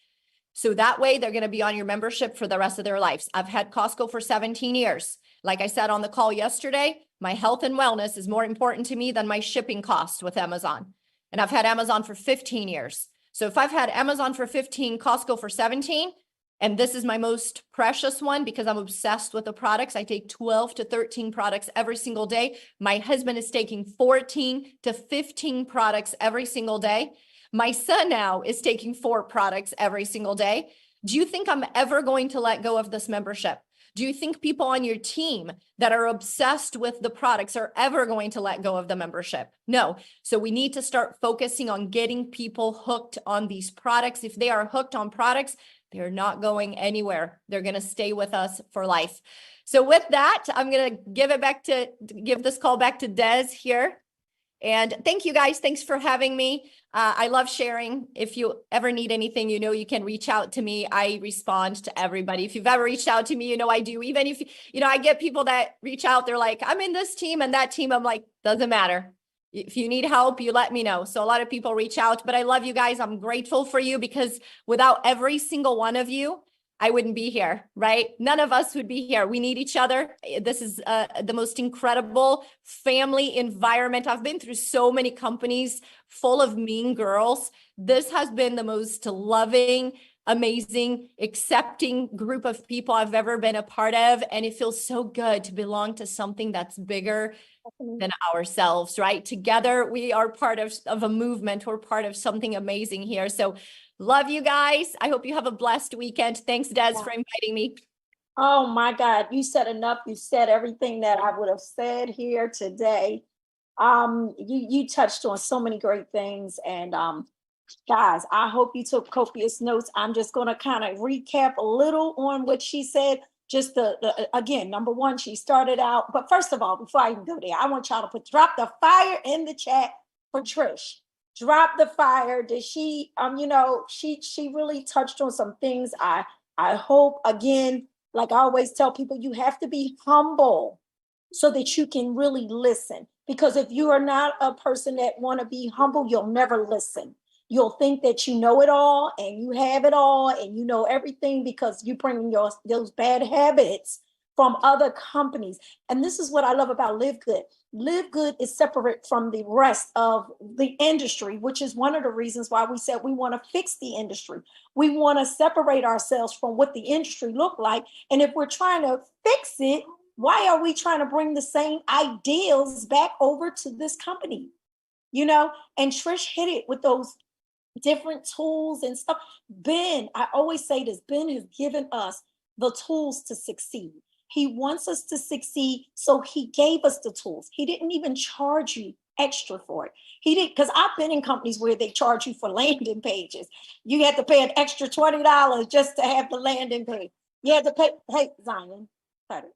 So that way they're going to be on your membership for the rest of their lives. I've had Costco for 17 years. Like I said on the call yesterday, my health and wellness is more important to me than my shipping cost with Amazon. And I've had Amazon for 15 years. So if I've had Amazon for 15, Costco for 17, and this is my most precious one because I'm obsessed with the products. I take 12 to 13 products every single day. My husband is taking 14 to 15 products every single day. My son now is taking 4 products every single day. Do you think I'm ever going to let go of this membership? Do you think people on your team that are obsessed with the products are ever going to let go of the membership? No. So we need to start focusing on getting people hooked on these products. If they are hooked on products, they're not going anywhere. They're going to stay with us for life. So with that, I'm going to give this call back to Des here. And thank you guys. Thanks for having me. I love sharing. If you ever need anything, you can reach out to me. I respond to everybody. If you've ever reached out to me, I do. Even if, I get people that reach out, they're like, I'm in this team and that team. I'm like, doesn't matter. If you need help, you let me know. So a lot of people reach out, but I love you guys. I'm grateful for you because without every single one of you, I wouldn't be here, right? None of us would be here. We need each other. This is the most incredible family environment. I've been through so many companies full of mean girls. This has been the most loving, amazing, accepting group of people I've ever been a part of. And it feels so good to belong to something that's bigger than ourselves, right? Together, we are part of a movement. We're part of something amazing here. So love you guys. I hope you have a blessed weekend. Thanks, Des, for inviting me. Oh my God, you said enough. You said everything that I would have said here today. You touched on so many great things. And guys, I hope you took copious notes. I'm just going to kind of recap a little on what she said. Just again, number one, she started out. But first of all, before I even go there, I want y'all to drop the fire in the chat for Trish. Drop the fire. Did she, she really touched on some things. I hope, again, like I always tell people, you have to be humble so that you can really listen. Because if you are not a person that want to be humble, you'll never listen. You'll think that you know it all and you have it all and you know everything because you bring those bad habits from other companies. And this is what I love about LiveGood. LiveGood is separate from the rest of the industry, which is one of the reasons why we said we want to fix the industry. We want to separate ourselves from what the industry looked like. And if we're trying to fix it, why are we trying to bring the same ideals back over to this company? And Trish hit it with those different tools and stuff. Ben, I always say this, Ben has given us the tools to succeed. He wants us to succeed, so he gave us the tools. He didn't even charge you extra for it. He didn't, because I've been in companies where they charge you for landing pages. You had to pay an extra $20 just to have the landing page. You had to pay, hey, Zion, cut it.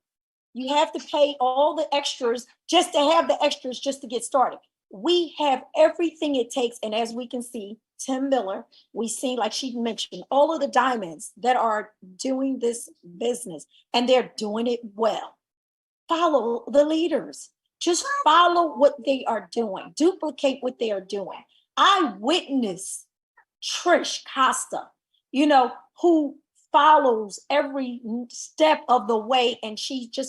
You have to pay all the extras just to have the extras just to get started. We have everything it takes. And as we can see, Tim Miller, we see, like she mentioned, all of the diamonds that are doing this business and they're doing it well. Follow the leaders. Just follow what they are doing. Duplicate what they are doing. I witnessed Trish Costa, who follows every step of the way, and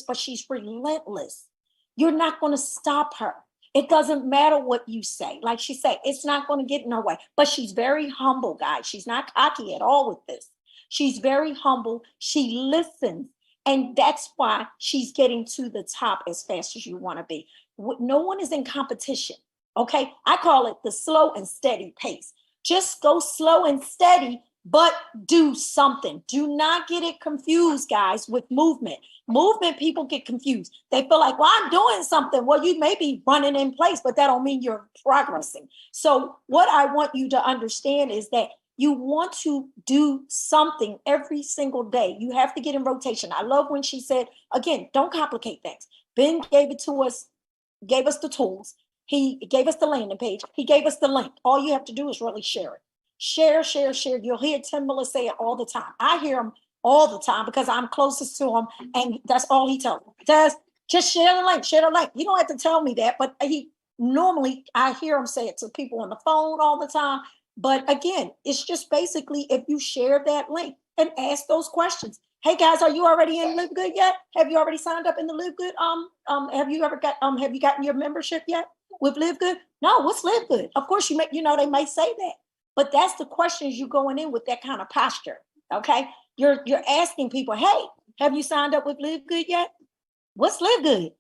but she's relentless. You're not going to stop her. It doesn't matter what you say. Like she said, it's not going to get in her way. But she's very humble, guys. She's not cocky at all with this. She's very humble. She listens. And that's why she's getting to the top as fast as you want to be. No one is in competition. Okay? I call it the slow and steady pace. Just go slow and steady, but do something. Do not get it confused, guys, with movement. Movement, people get confused. They feel like, well, I'm doing something. Well, you may be running in place, but that don't mean you're progressing. So what I want you to understand is that You want to do something every single day. You have to get in rotation. I love when she said, again, don't complicate things. Ben gave it to us, gave us the tools. He gave us the landing page. He gave us the link. All you have to do is really share it. Share, share, share. You'll hear Tim Miller say it all the time. I hear him all the time because I'm closest to him, and that's all he tells me. Just share the link, share the link. You don't have to tell me that, but normally I hear him say it to people on the phone all the time. But again, it's just basically if you share that link and ask those questions. Hey guys, are you already in LiveGood yet? Have you already signed up in the LiveGood? Have you gotten your membership yet with LiveGood? No, what's LiveGood? Of course, they may say that, but that's the questions you going in with that kind of posture. Okay, you're asking people, hey, have you signed up with LiveGood yet? What's LiveGood?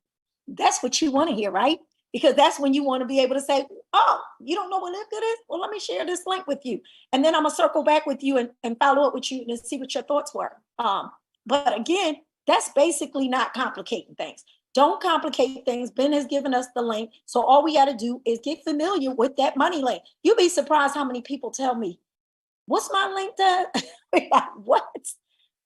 That's what you want to hear, right? Because that's when you want to be able to say, oh, you don't know what LiveGood is? Well, let me share this link with you. And then I'm going to circle back with you and follow up with you and see what your thoughts were. But again, that's basically not complicating things. Don't complicate things. Ben has given us the link. So all we got to do is get familiar with that money link. You'll be surprised how many people tell me, what's my link to? What?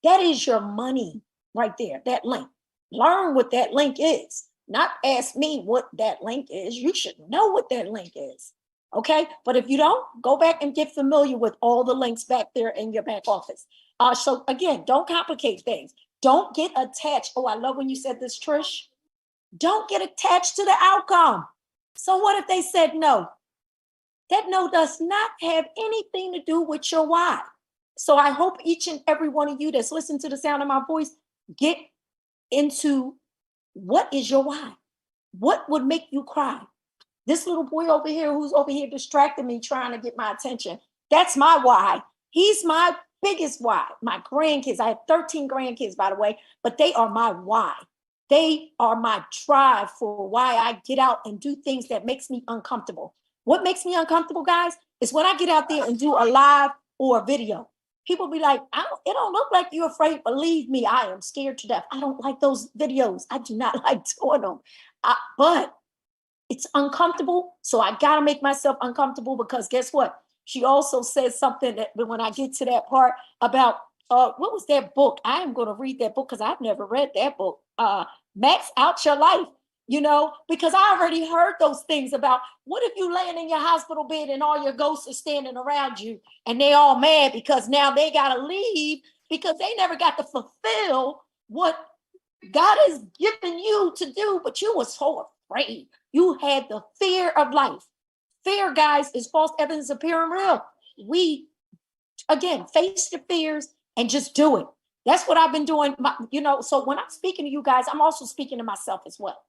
That is your money right there, that link. Learn what that link is. Not ask me what that link is. You should know what that link is. Okay. But if you don't, go back and get familiar with all the links back there in your back office. So again, don't complicate things. Don't get attached. Oh, I love when you said this, Trish. Don't get attached to the outcome. So what if they said no? That no does not have anything to do with your why. So I hope each and every one of you that's listening to the sound of my voice get into what is your why? What would make you cry? This little boy over here who's over here distracting me, trying to get my attention, that's my why. He's my biggest why. My grandkids, I have 13 grandkids, by the way, but they are my why. They are my drive for why I get out and do things that makes me uncomfortable. What makes me uncomfortable, guys, is when I get out there and do a live or a video. People be like, it don't look like you're afraid. Believe me, I am scared to death. I don't like those videos. I do not like doing them. But it's uncomfortable. So I got to make myself uncomfortable because guess what? She also says something that when I get to that part about, what was that book? I am going to read that book because I've never read that book. Max Out Your Life. Because I already heard those things about what if you laying in your hospital bed and all your ghosts are standing around you and they all mad because now they got to leave because they never got to fulfill what God has given you to do, but you were so afraid. You had the fear of life. Fear, guys, is false evidence appearing real. We, again, face the fears and just do it. That's what I've been doing. So when I'm speaking to you guys, I'm also speaking to myself as well.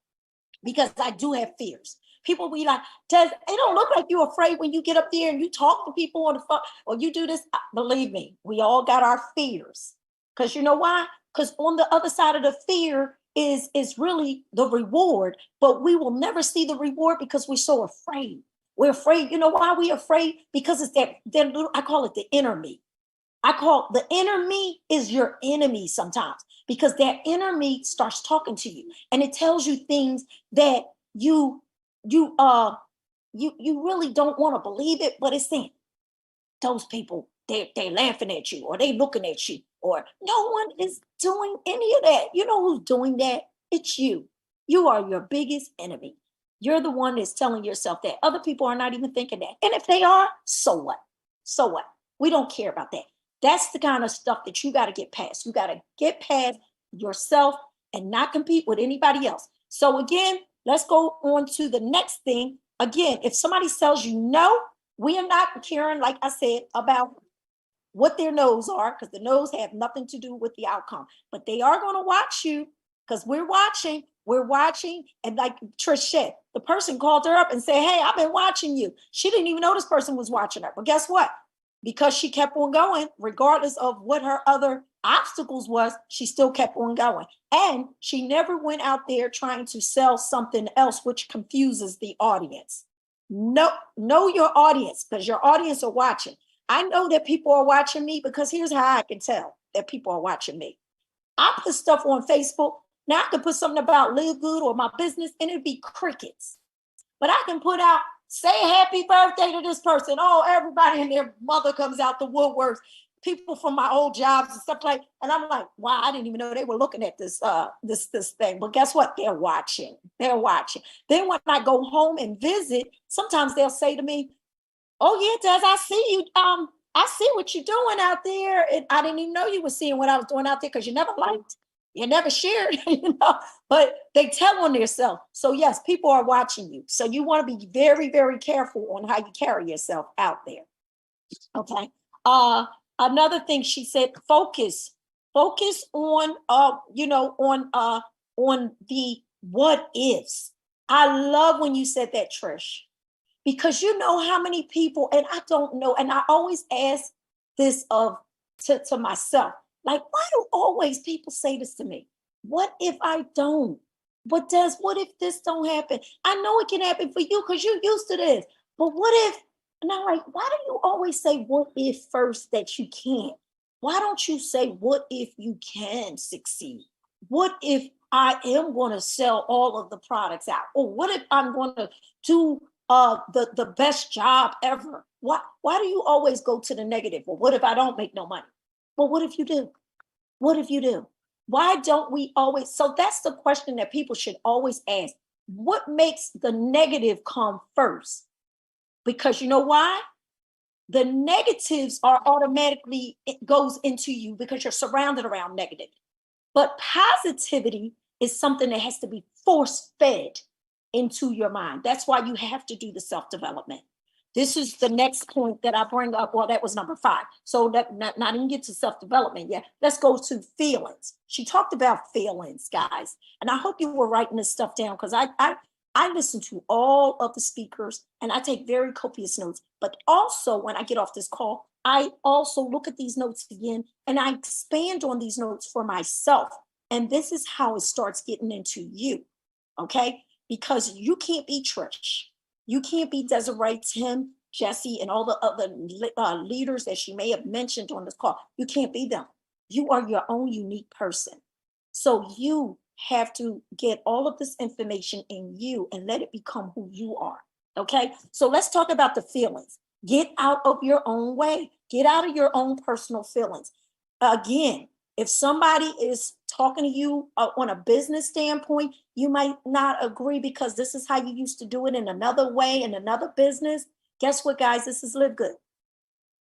Because I do have fears. People be like, it don't look like you're afraid when you get up there and you talk to people on the phone or you do this. Believe me, we all got our fears. Because you know why? Because on the other side of the fear is really the reward, but we will never see the reward because we're so afraid. We're afraid. You know why we're afraid? Because it's that little, I call it the inner me. The inner me is your enemy sometimes because that inner me starts talking to you and it tells you things that you really don't want to believe it, but it's saying those people, they laughing at you or they looking at you or no one is doing any of that. You know who's doing that? It's you. You are your biggest enemy. You're the one that's telling yourself that. Other people are not even thinking that. And if they are, so what? So what? We don't care about that. That's the kind of stuff that you got to get past. You got to get past yourself and not compete with anybody else. So again, let's go on to the next thing. Again, if somebody tells you no, we are not caring, like I said, about what their no's are, because the no's have nothing to do with the outcome. But they are going to watch you because we're watching. We're watching. And like Trish said, the person called her up and said, hey, I've been watching you. She didn't even know this person was watching her. But guess what? Because she kept on going, regardless of what her other obstacles was, she still kept on going. And she never went out there trying to sell something else, which confuses the audience. Know your audience, because your audience are watching. I know that people are watching me because here's how I can tell that people are watching me. I put stuff on Facebook. Now I can put something about LiveGood or my business and it'd be crickets. But I can put out say happy birthday to this person. Oh, everybody and their mother comes out the woodworks. People from my old jobs and stuff like, and I'm like, wow, I didn't even know they were looking at this this thing. But guess what? They're watching. They're watching. Then when I go home and visit, sometimes they'll say to me, "Oh yeah, Des, I see you. I see what you're doing out there. And I didn't even know you were seeing what I was doing out there because you never liked, you never shared, you know." But they tell on themselves. So yes, people are watching you. So you want to be very, very careful on how you carry yourself out there. Okay. Another thing she said, focus on on the what ifs. I love when you said that, Trish, because you know how many people, and I don't know, and I always ask this to myself, like, why do always people say this to me? What if I don't? What if this don't happen? I know it can happen for you because you're used to this. But what if, and I'm like, why do you always say what if first that you can't? Why don't you say what if you can succeed? What if I am going to sell all of the products out? Or what if I'm going to do the best job ever? Why do you always go to the negative? Well, what if I don't make no money? Well, what if you do? What if you do? Why don't we always? So that's the question that people should always ask. What makes the negative come first? Because you know why? The negatives are automatically, it goes into you because you're surrounded around negative. But positivity is something that has to be force fed into your mind. That's why you have to do the self-development. This is the next point that I bring up. Well, that was number 5. So that not even get to self-development yet. Let's go to feelings. She talked about feelings, guys. And I hope you were writing this stuff down because I listen to all of the speakers and I take very copious notes. But also when I get off this call, I also look at these notes again and I expand on these notes for myself. And this is how it starts getting into you. Okay? Because you can't be Trish. You can't be Desiree, Tim, Jesse, and all the other leaders that she may have mentioned on this call. You can't be them. You are your own unique person. So you have to get all of this information in you and let it become who you are. Okay? So let's talk about the feelings. Get out of your own way. Get out of your own personal feelings. Again, if somebody is talking to you on a business standpoint, you might not agree because this is how you used to do it in another way, in another business. Guess what, guys? This is LiveGood.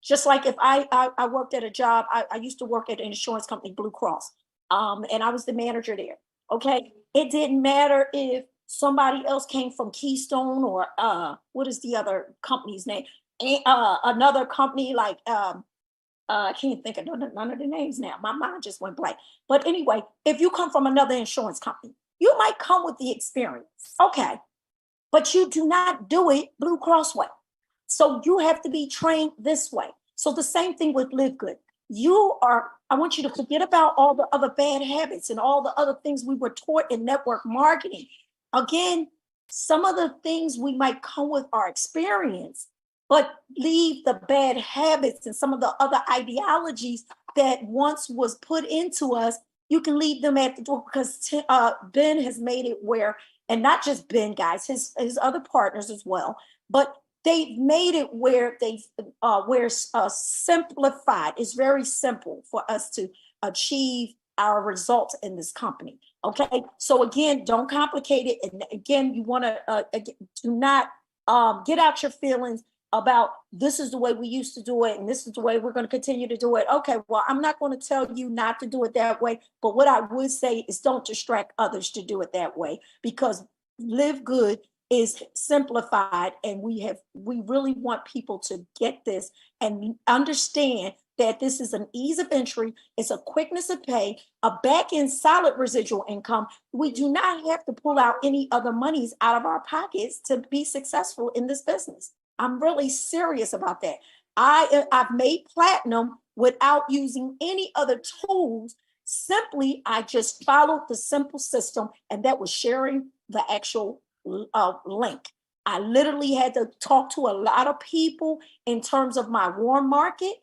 Just like if I worked at a job, I used to work at an insurance company, Blue Cross, and I was the manager there. Okay. It didn't matter if somebody else came from Keystone or what is the other company's name? Another company like I can't think of none of the names now. My mind just went blank. But anyway, if you come from another insurance company, you might come with the experience. Okay. But you do not do it Blue Cross way. So you have to be trained this way. So the same thing with LiveGood. I want you to forget about all the other bad habits and all the other things we were taught in network marketing. Again, some of the things we might come with our experience, but leave the bad habits and some of the other ideologies that once was put into us, you can leave them at the door because Ben has made it where, and not just Ben, guys, his other partners as well, but they've made it where simplified. It's very simple for us to achieve our results in this company. Okay, so again, don't complicate it. And again, you want to do not get out your feelings about this is the way we used to do it and this is the way we're going to continue to do it. Okay, well, I'm not going to tell you not to do it that way, but what I would say is don't distract others to do it that way, because LiveGood is simplified, and we really want people to get this and understand that this is an ease of entry, it's a quickness of pay, a back-end solid residual income. We do not have to pull out any other monies out of our pockets to be successful in this business. I'm really serious about that. I've made platinum without using any other tools. Simply, I just followed the simple system, and that was sharing the actual link. I literally had to talk to a lot of people in terms of my warm market.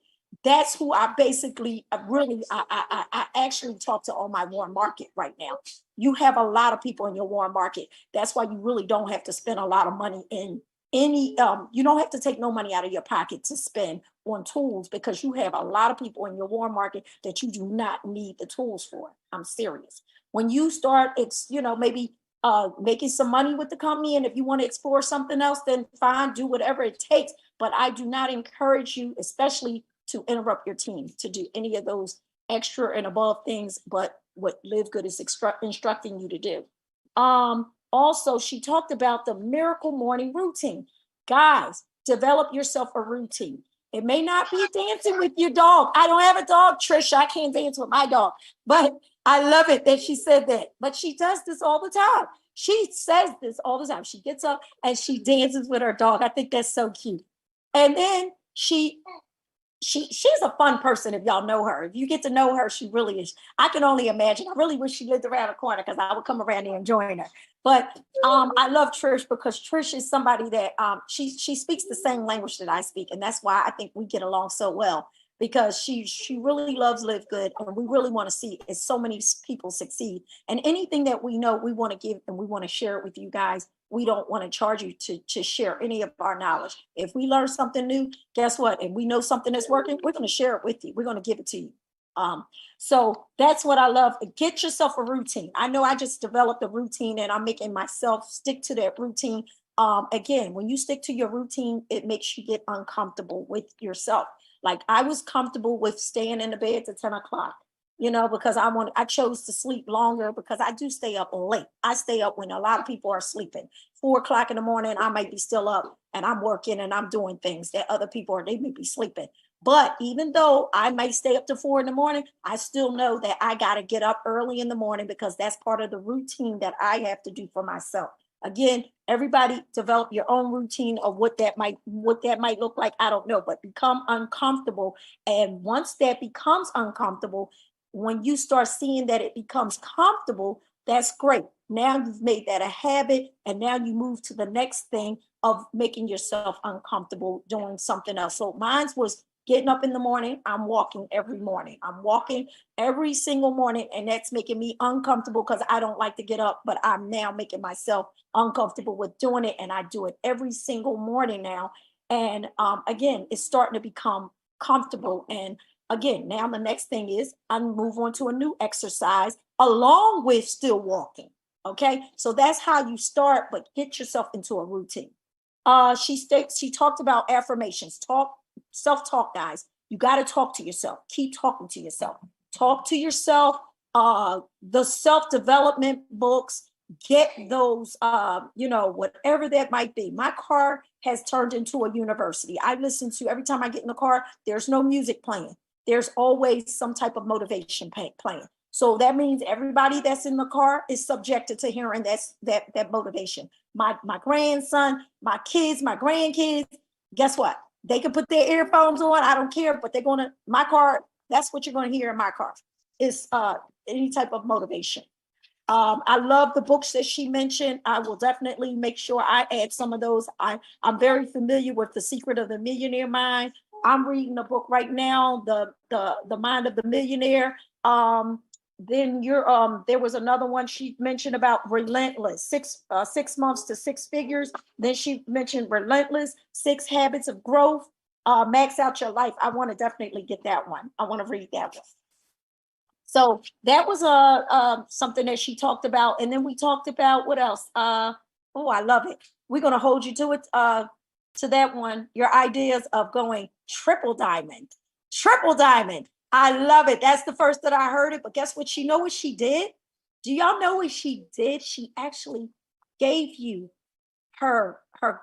That's who I basically I actually talk to on my warm market right now. You have a lot of people in your warm market. That's why you really don't have to spend a lot of money in any, you don't have to take no money out of your pocket to spend on tools, because you have a lot of people in your warm market that you do not need the tools for. I'm serious. When you start, it's, maybe making some money with the company, and if you want to explore something else, then fine, do whatever it takes. But I do not encourage you, especially to interrupt your team, to do any of those extra and above things, but what LiveGood is instructing you to do. Also, she talked about the miracle morning routine. Guys, develop yourself a routine. It may not be dancing with your dog. I don't have a dog, Trisha. I can't dance with my dog. But I love it that she said that. But she does this all the time. She says this all the time. She gets up and she dances with her dog. I think that's so cute. And then she's a fun person. If y'all know her, if you get to know her, she really is. I can only imagine. I really wish she lived around the corner, because I would come around there and join her. But I love Trish, because Trish is somebody that she speaks the same language that I speak, and that's why I think we get along so well, because she really loves LiveGood, and we really want to see is so many people succeed. And anything that we know, we want to give and we want to share it with you guys. We don't want to charge you to share any of our knowledge. If we learn something new, guess what? And we know something that's working, we're going to share it with you. We're going to give it to you. So that's what I love. Get yourself a routine. I know I just developed a routine, and I'm making myself stick to that routine. Again, when you stick to your routine, it makes you get uncomfortable with yourself. Like, I was comfortable with staying in the bed to 10 o'clock. Because I chose to sleep longer, because I do stay up late. I stay up when a lot of people are sleeping. 4 o'clock in the morning, I might be still up and I'm working and I'm doing things that other people they may be sleeping. But even though I might stay up to 4 in the morning, I still know that I got to get up early in the morning, because that's part of the routine that I have to do for myself. Again, everybody develop your own routine of what that might look like. I don't know, but become uncomfortable. And once that becomes uncomfortable, when you start seeing that it becomes comfortable, that's great. Now you've made that a habit, and now you move to the next thing of making yourself uncomfortable doing something else. So mine was getting up in the morning. I'm walking every morning. I'm walking every single morning, and that's making me uncomfortable, because I don't like to get up, but I'm now making myself uncomfortable with doing it, and I do it every single morning now. And again, it's starting to become comfortable. And again, now the next thing is I move on to a new exercise along with still walking. Okay, so that's how you start, but get yourself into a routine. She talked about affirmations. Self-talk, guys. You got to talk to yourself. Keep talking to yourself. Talk to yourself. The self-development books, get those, whatever that might be. My car has turned into a university. I listen to, every time I get in the car, there's no music playing. There's always some type of motivation playing. So that means everybody that's in the car is subjected to hearing that motivation. My grandson, my kids, my grandkids, guess what? They can put their earphones on. I don't care, but my car, that's what you're going to hear in my car, is any type of motivation. I love the books that she mentioned. I will definitely make sure I add some of those. I'm very familiar with The Secret of the Millionaire Mind. I'm reading a book right now, the Mind of the Millionaire. Then there was another one she mentioned about Relentless, 6 months to 6 figures. Then she mentioned Relentless, 6 Habits of Growth, Max Out Your Life. I want to definitely get that one. I want to read that one. So that was something that she talked about. And then we talked about what else? I love it. We're going to hold you to it, to that one. Your ideas of going triple diamond. Triple diamond. I love it. That's the first that I heard it. But guess what? You know what she did? Do y'all know what she did? She actually gave you her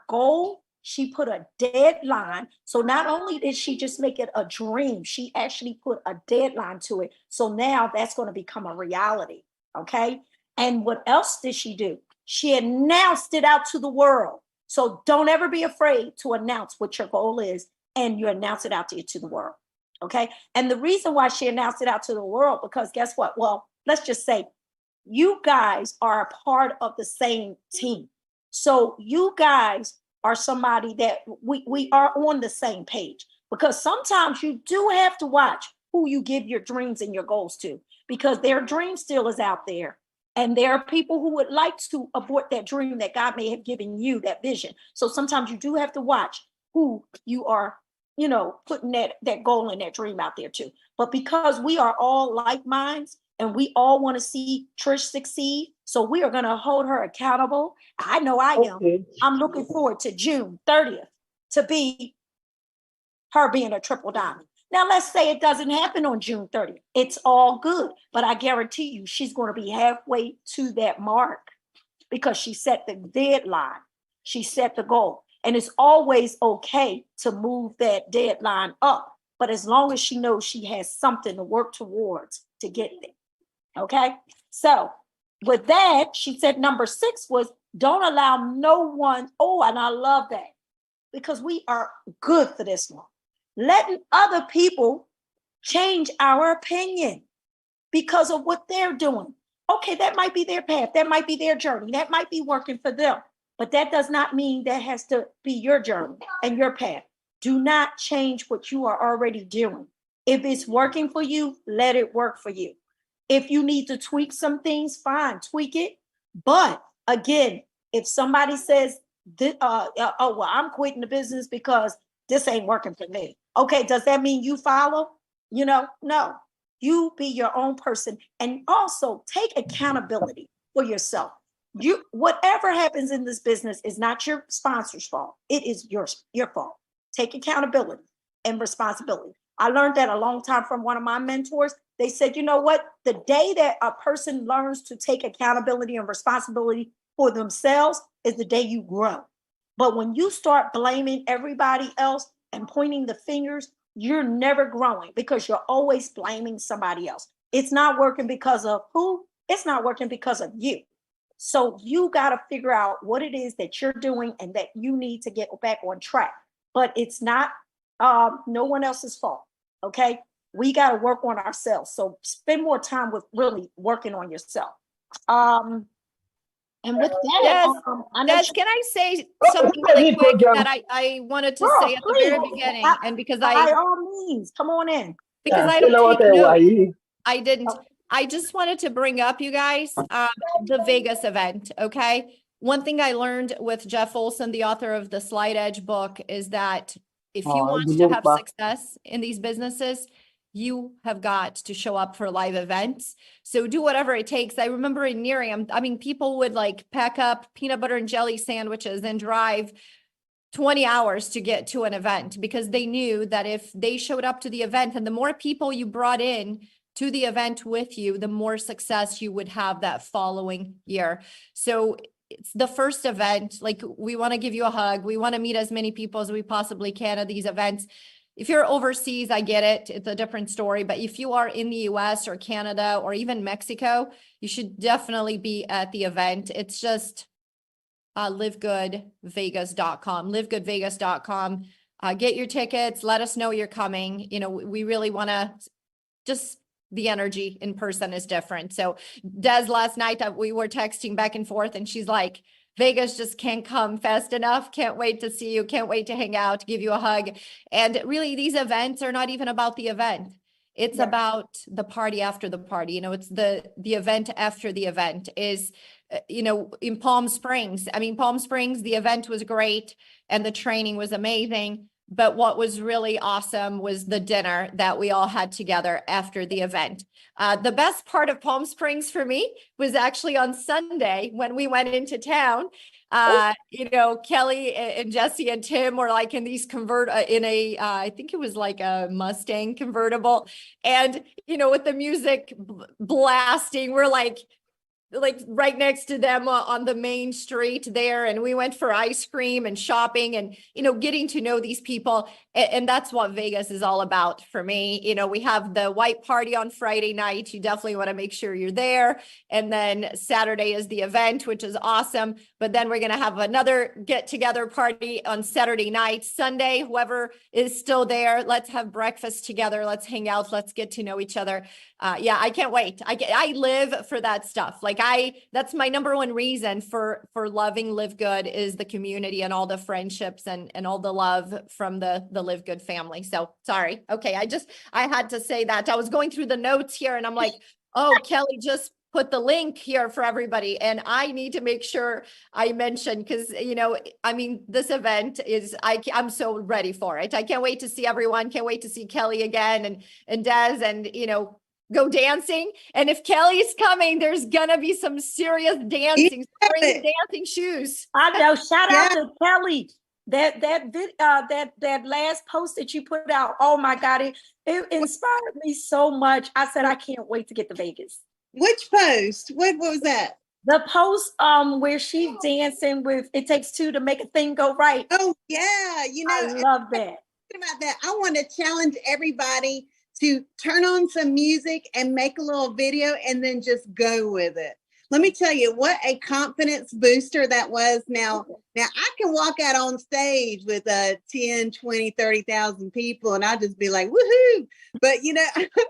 goal. She put a deadline. So not only did she just make it a dream, she actually put a deadline to it. So now that's going to become a reality. Okay. And what else did she do? She announced it out to the world. So don't ever be afraid to announce what your goal is, and you announce it out to the world. Okay. And the reason why she announced it out to the world, because guess what? Well, let's just say you guys are a part of the same team. So you guys are somebody that we are on the same page, because sometimes you do have to watch who you give your dreams and your goals to, because their dream still is out there. And there are people who would like to abort that dream that God may have given you, that vision. So sometimes you do have to watch who you are, putting that goal and that dream out there too. But because we are all like minds and we all want to see Trish succeed, so we are going to hold her accountable. I know I am. Okay. I'm looking forward to June 30th to be her being a triple diamond. Now, let's say it doesn't happen on June 30th. It's all good. But I guarantee you, she's going to be halfway to that mark because she set the deadline. She set the goal. And it's always okay to move that deadline up. But as long as she knows she has something to work towards to get there. Okay? So with that, she said number 6 was don't allow no one. Oh, and I love that because we are good for this one. Letting other people change our opinion because of what they're doing. Okay, that might be their path. That might be their journey. That might be working for them. But that does not mean that has to be your journey and your path. Do not change what you are already doing. If it's working for you, let it work for you. If you need to tweak some things, fine, tweak it. But again, if somebody says, oh, well, I'm quitting the business because this ain't working for me. Okay, does that mean you follow? No. You be your own person and also take accountability for yourself. Whatever happens in this business is not your sponsor's fault. It is your fault. Take accountability and responsibility. I learned that a long time from one of my mentors. They said, you know what? The day that a person learns to take accountability and responsibility for themselves is the day you grow. But when you start blaming everybody else and pointing the fingers, you're never growing because you're always blaming somebody else. It's not working because of who? It's not working because of you. So you got to figure out what it is that you're doing and that you need to get back on track. But it's not no one else's fault. Okay. We got to work on ourselves. So spend more time with really working on yourself. And with that, can I say something really quick that I wanted to say at the very beginning? And because by all means, come on in. Because I don't take notes. I didn't. I just wanted to bring up, you guys, the Vegas event. Okay. One thing I learned with Jeff Olson, the author of the Slide Edge book, is that if you want to have success in these businesses, you have got to show up for live events. So do whatever it takes. I remember in Nerium, people would like pack up peanut butter and jelly sandwiches and drive 20 hours to get to an event because they knew that if they showed up to the event and the more people you brought in to the event with you, the more success you would have that following year. So it's the first event. Like, we want to give you a hug. We want to meet as many people as we possibly can at these events. If you're overseas, I get it. It's a different story. But if you are in the US or Canada or even Mexico, you should definitely be at the event. It's just LiveGoodVegas.com, LiveGoodVegas.com. Get your tickets. Let us know you're coming. We really want to just, the energy in person is different. So Des, last night we were texting back and forth and she's like, Vegas just can't come fast enough. Can't wait to see you. Can't wait to hang out, give you a hug. And really, these events are not even about the event. It's about the party after the party. It's the event after the event is, in Palm Springs. Palm Springs, the event was great and the training was amazing. But what was really awesome was the dinner that we all had together after the event. The best part of Palm Springs for me was actually on Sunday when we went into town. Kelly and Jesse and Tim were like in these I think it was like a Mustang convertible. And, with the music blasting, we're like right next to them on the main street there. And we went for ice cream and shopping and, getting to know these people. And that's what Vegas is all about for me. We have the white party on Friday night. You definitely want to make sure you're there. And then Saturday is the event, which is awesome. But then we're going to have another get together party on Saturday night. Sunday, whoever is still there, let's have breakfast together. Let's hang out. Let's get to know each other. I can't wait. I live for that stuff. That's my number one reason for loving LiveGood is the community and all the friendships and all the love from the LiveGood family. So sorry. Okay. I had to say that. I was going through the notes here and I'm like, oh, Kelly just put the link here for everybody. And I need to make sure I mention, because, you know, I mean, this event is, I'm so ready for it. I can't wait to see everyone. Can't wait to see Kelly again and Des, and, you know, go dancing. And if Kelly's coming, there's gonna be some serious dancing, bring dancing shoes. I know. Shout Yeah. out to Kelly. That last post that you put out, oh my God, it inspired me so much. I said, I can't wait to get to Vegas. Which post? What was that? The post where she's dancing with "It Takes Two to Make a Thing Go Right." Oh yeah, you know, I love that. About that, I want to challenge everybody to turn on some music and make a little video and then just go with it. Let me tell you what a confidence booster that was. Now I can walk out on stage with 10, 20, 30,000 people and I'll just be like, woohoo. But you know,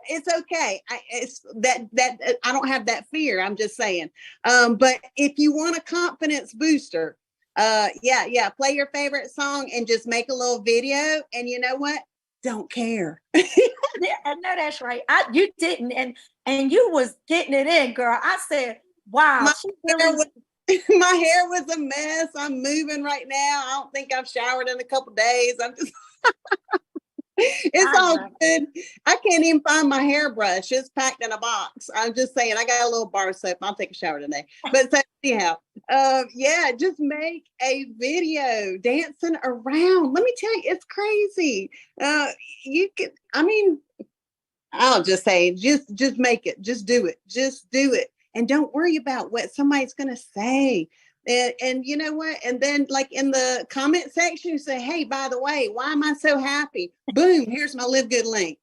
it's okay. I don't have that fear. I'm just saying. But if you want a confidence booster, play your favorite song and just make a little video. And you know what? Don't care. Yeah, I know that's right. You didn't, and you was getting it in, girl. I said, wow. My hair was a mess. I'm moving right now. I don't think I've showered in a couple days. I'm just it's all good. I can't even find my hairbrush. It's packed in a box. I'm just saying, I got a little bar soap. I'll take a shower today. But so anyhow, just make a video dancing around. Let me tell you, it's crazy. You can, I mean, I'll just say, just make it. Just do it. Just do it. And don't worry about what somebody's going to say. And you know what? And then like in the comment section, you say, hey, by the way, why am I so happy? Boom, here's my LiveGood link.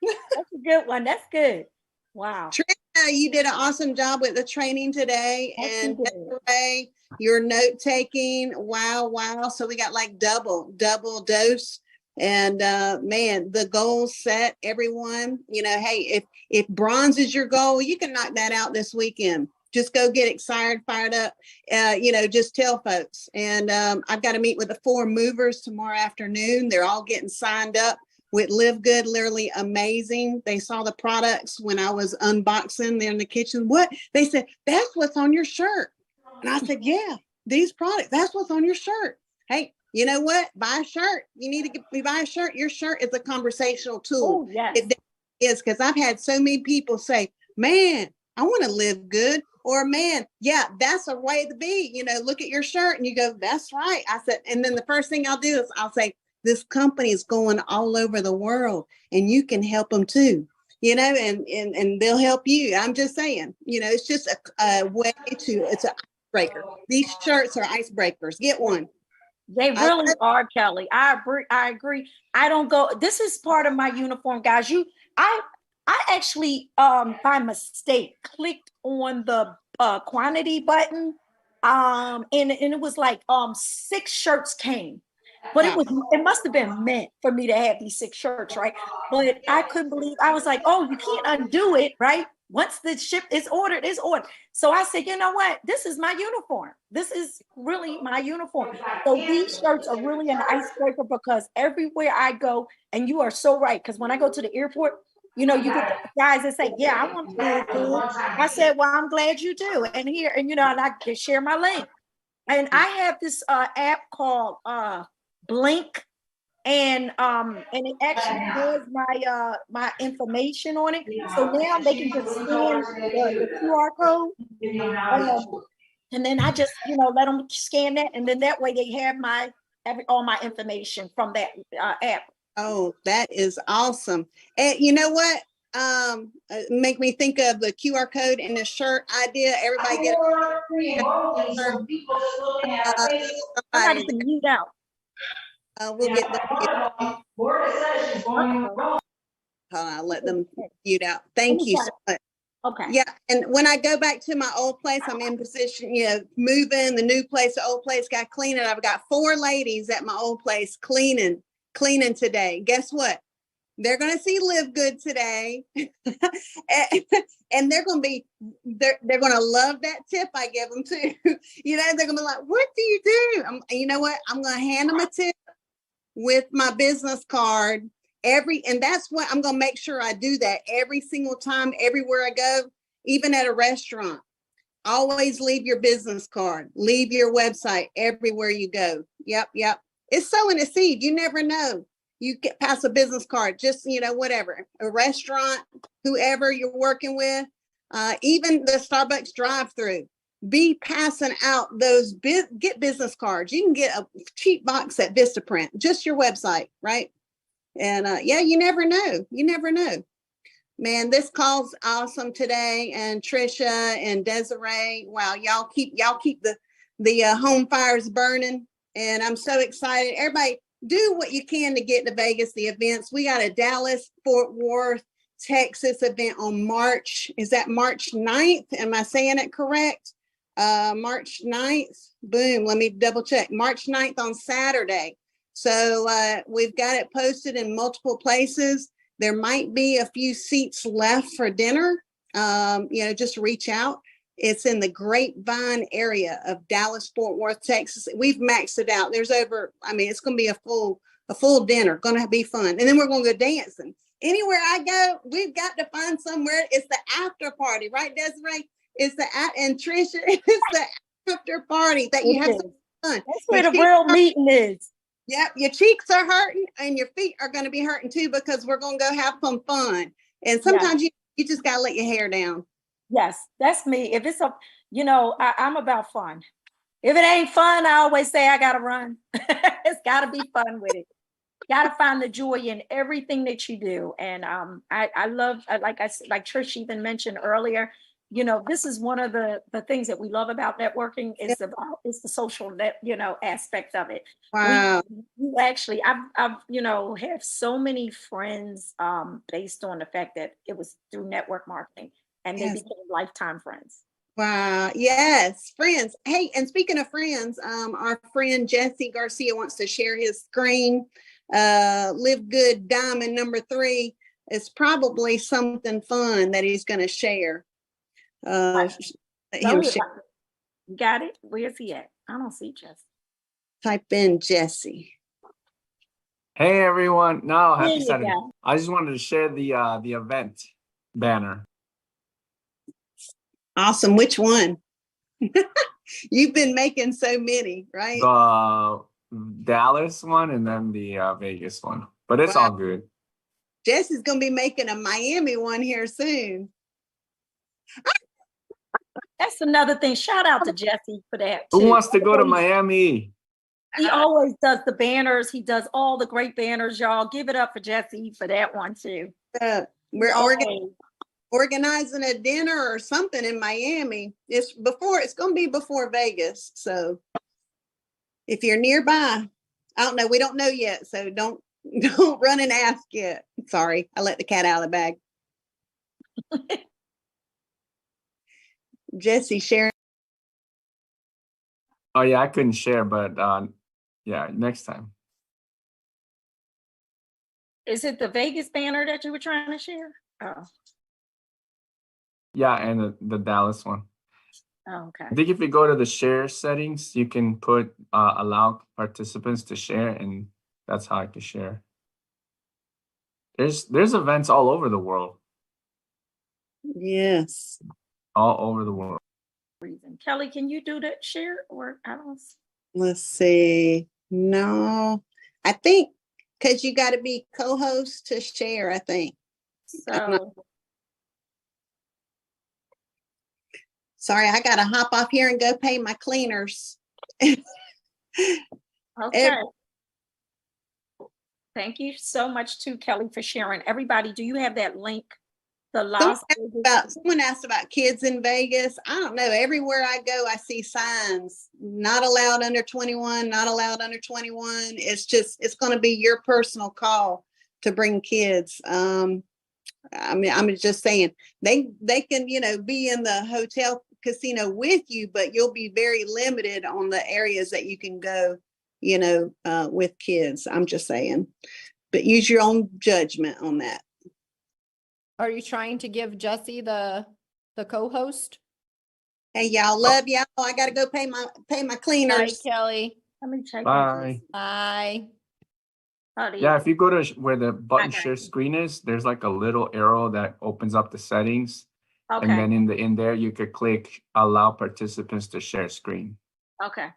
That's a good one. That's good. Wow. Trina, you did an awesome job with the training today. And Desiree, your note taking. Wow. So we got like double dose. And man, the goal set, everyone, you know, hey, if bronze is your goal, you can knock that out this weekend. Just go get excited, fired up, just tell folks. And I've got to meet with the 4 movers tomorrow afternoon. They're all getting signed up with LiveGood, literally amazing. They saw the products when I was unboxing there in the kitchen. What? They said, that's what's on your shirt. And I said, yeah, these products, that's what's on your shirt. Hey, you know what? Buy a shirt. You need to buy a shirt. Your shirt is a conversational tool. Oh, yes. It is, because I've had so many people say, man, I want to live good. Or man, yeah, that's a way to be, you know, look at your shirt and you go, that's right. I said, and then the first thing I'll do is I'll say, this company is going all over the world and you can help them too, you know, and they'll help you. I'm just saying, you know, it's just a way it's an icebreaker. These shirts are icebreakers. Get one. They really are, Kelly. I agree. I don't go, this is part of my uniform, guys. I actually, by mistake, clicked on the quantity button, and it was like 6 shirts came, but it must have been meant for me to have these 6 shirts, right? But I couldn't believe. I was like, oh, you can't undo it, right? Once the ship is ordered, it's ordered. So I said, you know what? This is my uniform. This is really my uniform. So these shirts are really an icebreaker, because everywhere I go, and you are so right, because when I go to the airport, you know, you get the guys that say, yeah, I want to do. I said, well, I'm glad you do. And here, and you know, and I can share my link. And I have this app called Blink, and it actually has my information on it. So now they can just scan the QR code, and then I just, you know, let them scan that, and then that way they have all my information from that app. Oh, that is awesome. And you know what? Make me think of the QR code in the shirt idea. Everybody get somebody can mute out. We'll get them. Hold on, I'll let them mute out. Thank you so much. Okay. Yeah, and when I go back to my old place, I'm in position, you know, moving the new place, the old place, got cleaning. I've got 4 ladies at my old place cleaning today. Guess what? They're going to see LiveGood today, and they're going to love that tip I give them too. You know, they're going to be like, what do you do? You know what? I'm going to hand them a tip with my business card and that's what I'm going to make sure I do that every single time, everywhere I go. even at a restaurant. Always leave your business card, leave your website everywhere you go. Yep. It's sowing a seed. You never know. You get pass a business card, just, whatever, a restaurant, whoever you're working with, even the Starbucks drive-through, be passing out those, get business cards. You can get a cheap box at Vistaprint, just your website, right? And yeah, you never know. You never know. Man, this call's awesome today. And Trisha and Desiree, wow, y'all keep the home fires burning. And I'm so excited. Everybody, do what you can to get to Vegas, the events. We got a Dallas, Fort Worth, Texas event on March. Is that March 9th? Am I saying it correct? March 9th. Boom. Let me double check. March 9th on Saturday. So we've got it posted in multiple places. There might be a few seats left for dinner. Just reach out. It's in the Grapevine area of Dallas, Fort Worth, Texas. We've maxed it out. There's it's going to be a full dinner. Going to be fun. And then we're going to go dancing. Anywhere I go, we've got to find somewhere. It's the after party, right, Desiree? And Trisha, it's the after party that you have some fun. That's where the real meeting is. Yep, your cheeks are hurting and your feet are going to be hurting too, because we're going to go have some fun. And sometimes you just got to let your hair down. Yes, that's me. If it's I'm about fun. If it ain't fun, I always say I got to run. It's got to be fun with it. Got to find the joy in everything that you do. And I love, like Trish even mentioned earlier, this is one of the things that we love about networking is the social aspect of it. Wow. We actually, I've have so many friends based on the fact that it was through network marketing, and they became lifetime friends. Wow. Yes. Friends. Hey, and speaking of friends, our friend Jesse Garcia wants to share his screen. LiveGood Diamond number 3 is probably something fun that he's going to share. Got it. Where's he at? I don't see Jesse. Type in Jesse. Hey everyone! No, happy Saturday. I just wanted to share the event banner. Awesome. Which one? You've been making so many, right? The Dallas one and then the Vegas one, but it's all good. Jesse's gonna be making a Miami one here soon. That's another thing. Shout out to Jesse for that too. Who wants to go to Miami? He always does the banners. He does all the great banners, y'all. Give it up for Jesse for that one too. We're organizing a dinner or something in Miami. It's going to be before Vegas. So if you're nearby, I don't know. We don't know yet. So don't run and ask yet. Sorry. I let the cat out of the bag. Jesse, sharing. Oh yeah, I couldn't share, but yeah, next time. Is it the Vegas banner that you were trying to share? Oh. Yeah, and the Dallas one. Oh, okay. I think if you go to the share settings, you can put allow participants to share, and that's how I can share. There's events all over the world. Yes. All over the world. Kelly, can you do that share or I don't? Let's see. No, I think because you got to be co-host to share, I think. So. Sorry, I got to hop off here and go pay my cleaners. Okay. Thank you so much to Kelly for sharing. Everybody, do you have that link? Someone asked about kids in Vegas. I don't know. Everywhere I go, I see signs, not allowed under 21, not allowed under 21. It's going to be your personal call to bring kids. I'm just saying they can, be in the hotel casino with you, but you'll be very limited on the areas that you can go, with kids. I'm just saying, but use your own judgment on that. Are you trying to give Jesse the co-host? Hey, y'all, love y'all. I got to go pay my cleaners. Bye, Kelly. Let me check. Bye. Bye. Yeah, if you go to where the button share screen is, there's like a little arrow that opens up the settings, And Okay, then in there, you could click allow participants to share screen. okay.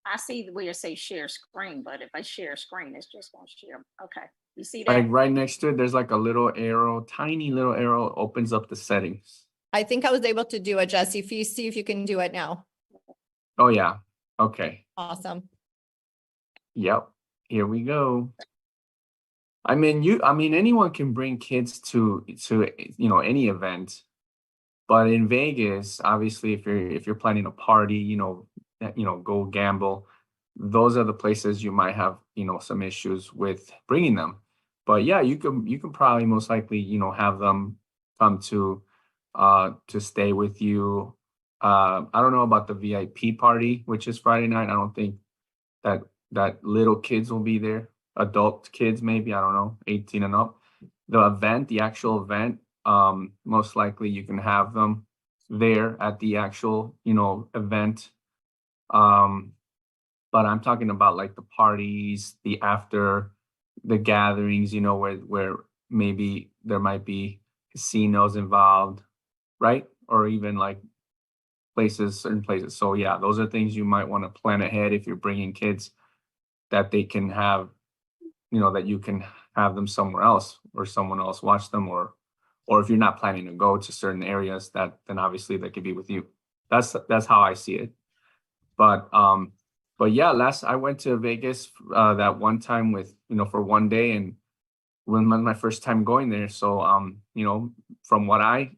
I see where you say share screen, but if I share screen, it's just gonna share. Okay, you see that? Like right next to it, there's like a little arrow, tiny little arrow opens up the settings. I think I was able to do it, Jesse. If you see if you can do it now. Oh yeah. Okay. Awesome. Yep. Here we go. I mean, anyone can bring kids to any event, but in Vegas, obviously, if you're planning a party, go gamble, those are the places you might have some issues with bringing them. But yeah, you can probably most likely have them come to stay with you. I don't know about the VIP party, which is Friday night. I don't think that little kids will be there. Adult kids, maybe, I don't know, 18 and up. The actual event, most likely you can have them there at the actual, event. But I'm talking about like the parties, the gatherings, where maybe there might be casinos involved, right? Or even like certain places. So yeah, those are things you might want to plan ahead if you're bringing kids, that they can have, that you can have them somewhere else or someone else watch them, or if you're not planning to go to certain areas, then obviously they could be with you. That's how I see it. But yeah, I went to Vegas that one time with for one day, and when my first time going there. So from what I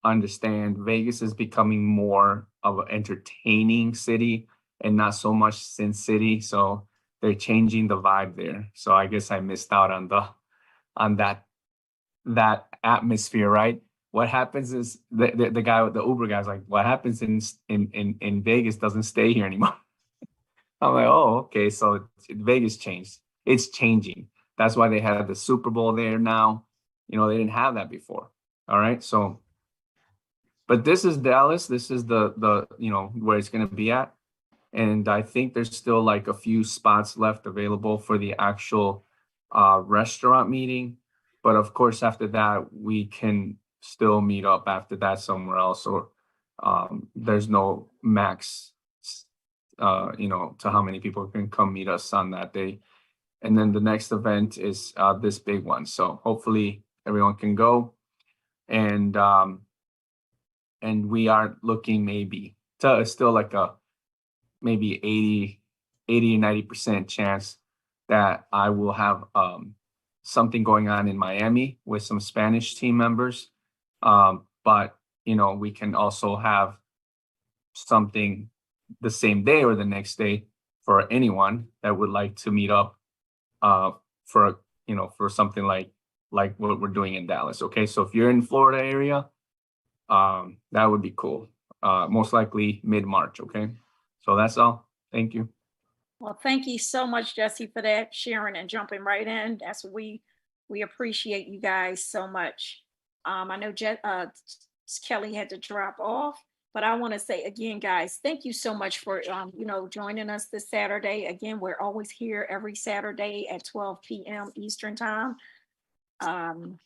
understand, Vegas is becoming more of an entertaining city and not so much Sin City. So they're changing the vibe there. So I guess I missed out on that atmosphere, right? What happens is the guy with the Uber guy's like, what happens in Vegas doesn't stay here anymore. I'm like, oh, okay. So Vegas changed. It's changing. That's why they had the Super Bowl there now. They didn't have that before. All right. So, but this is Dallas. This is the where it's going to be at. And I think there's still like a few spots left available for the actual restaurant meeting. But of course, after that, we can still meet up after that somewhere else, or there's no max, to how many people can come meet us on that day. And then the next event is this big one. So hopefully everyone can go. And we are looking maybe to still like a maybe 80 90% chance that I will have something going on in Miami with some Spanish team members. But we can also have something the same day or the next day for anyone that would like to meet up for something like what we're doing in Dallas. Okay, so if you're in Florida area, that would be cool. Most likely mid-March. Okay, so that's all. Thank you. Well, thank you so much, Jesse, for that, sharing and jumping right in. That's what we appreciate you guys so much. I know Kelly had to drop off, but I want to say again, guys, thank you so much for joining us this Saturday. Again, we're always here every Saturday at 12 p.m. Eastern time. And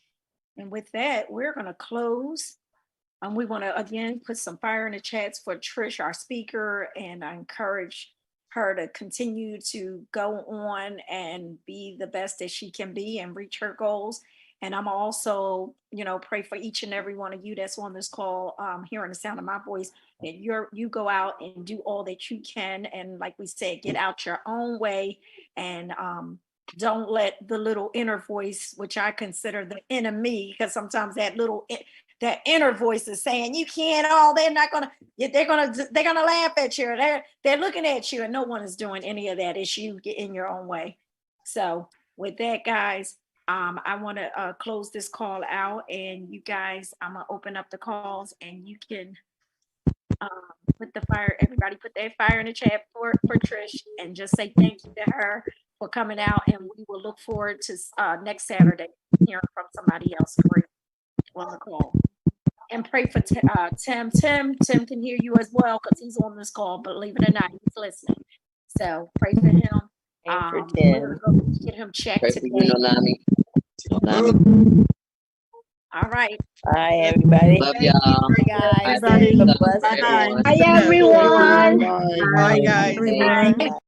with that, we're going to close. We want to again put some fire in the chats for Trish, our speaker, and I encourage her to continue to go on and be the best that she can be and reach her goals. And I'm also, pray for each and every one of you that's on this call, hearing the sound of my voice, that you go out and do all that you can. And like we said, get out your own way, and don't let the little inner voice, which I consider the enemy, because sometimes that inner voice is saying you can't. They're gonna laugh at you. They're looking at you, and no one is doing any of that. It's you get in your own way. So with that, guys, I want to close this call out, and you guys, I'm gonna open up the calls, and you can put the fire. Everybody, put that fire in the chat for Trish, and just say thank you to her for coming out. And we will look forward to next Saturday hearing from somebody else great on the call. And pray for Tim. Tim can hear you as well because he's on this call. Believe it or not, he's listening. So pray for him. For Tim. We're going to get him checked Pray today. for you, Nolani. All right. Bye, everybody. Love y'all. Guys. Have a blessed Bye, day. everyone. Bye, everyone. Bye, guys. Everyone. Bye.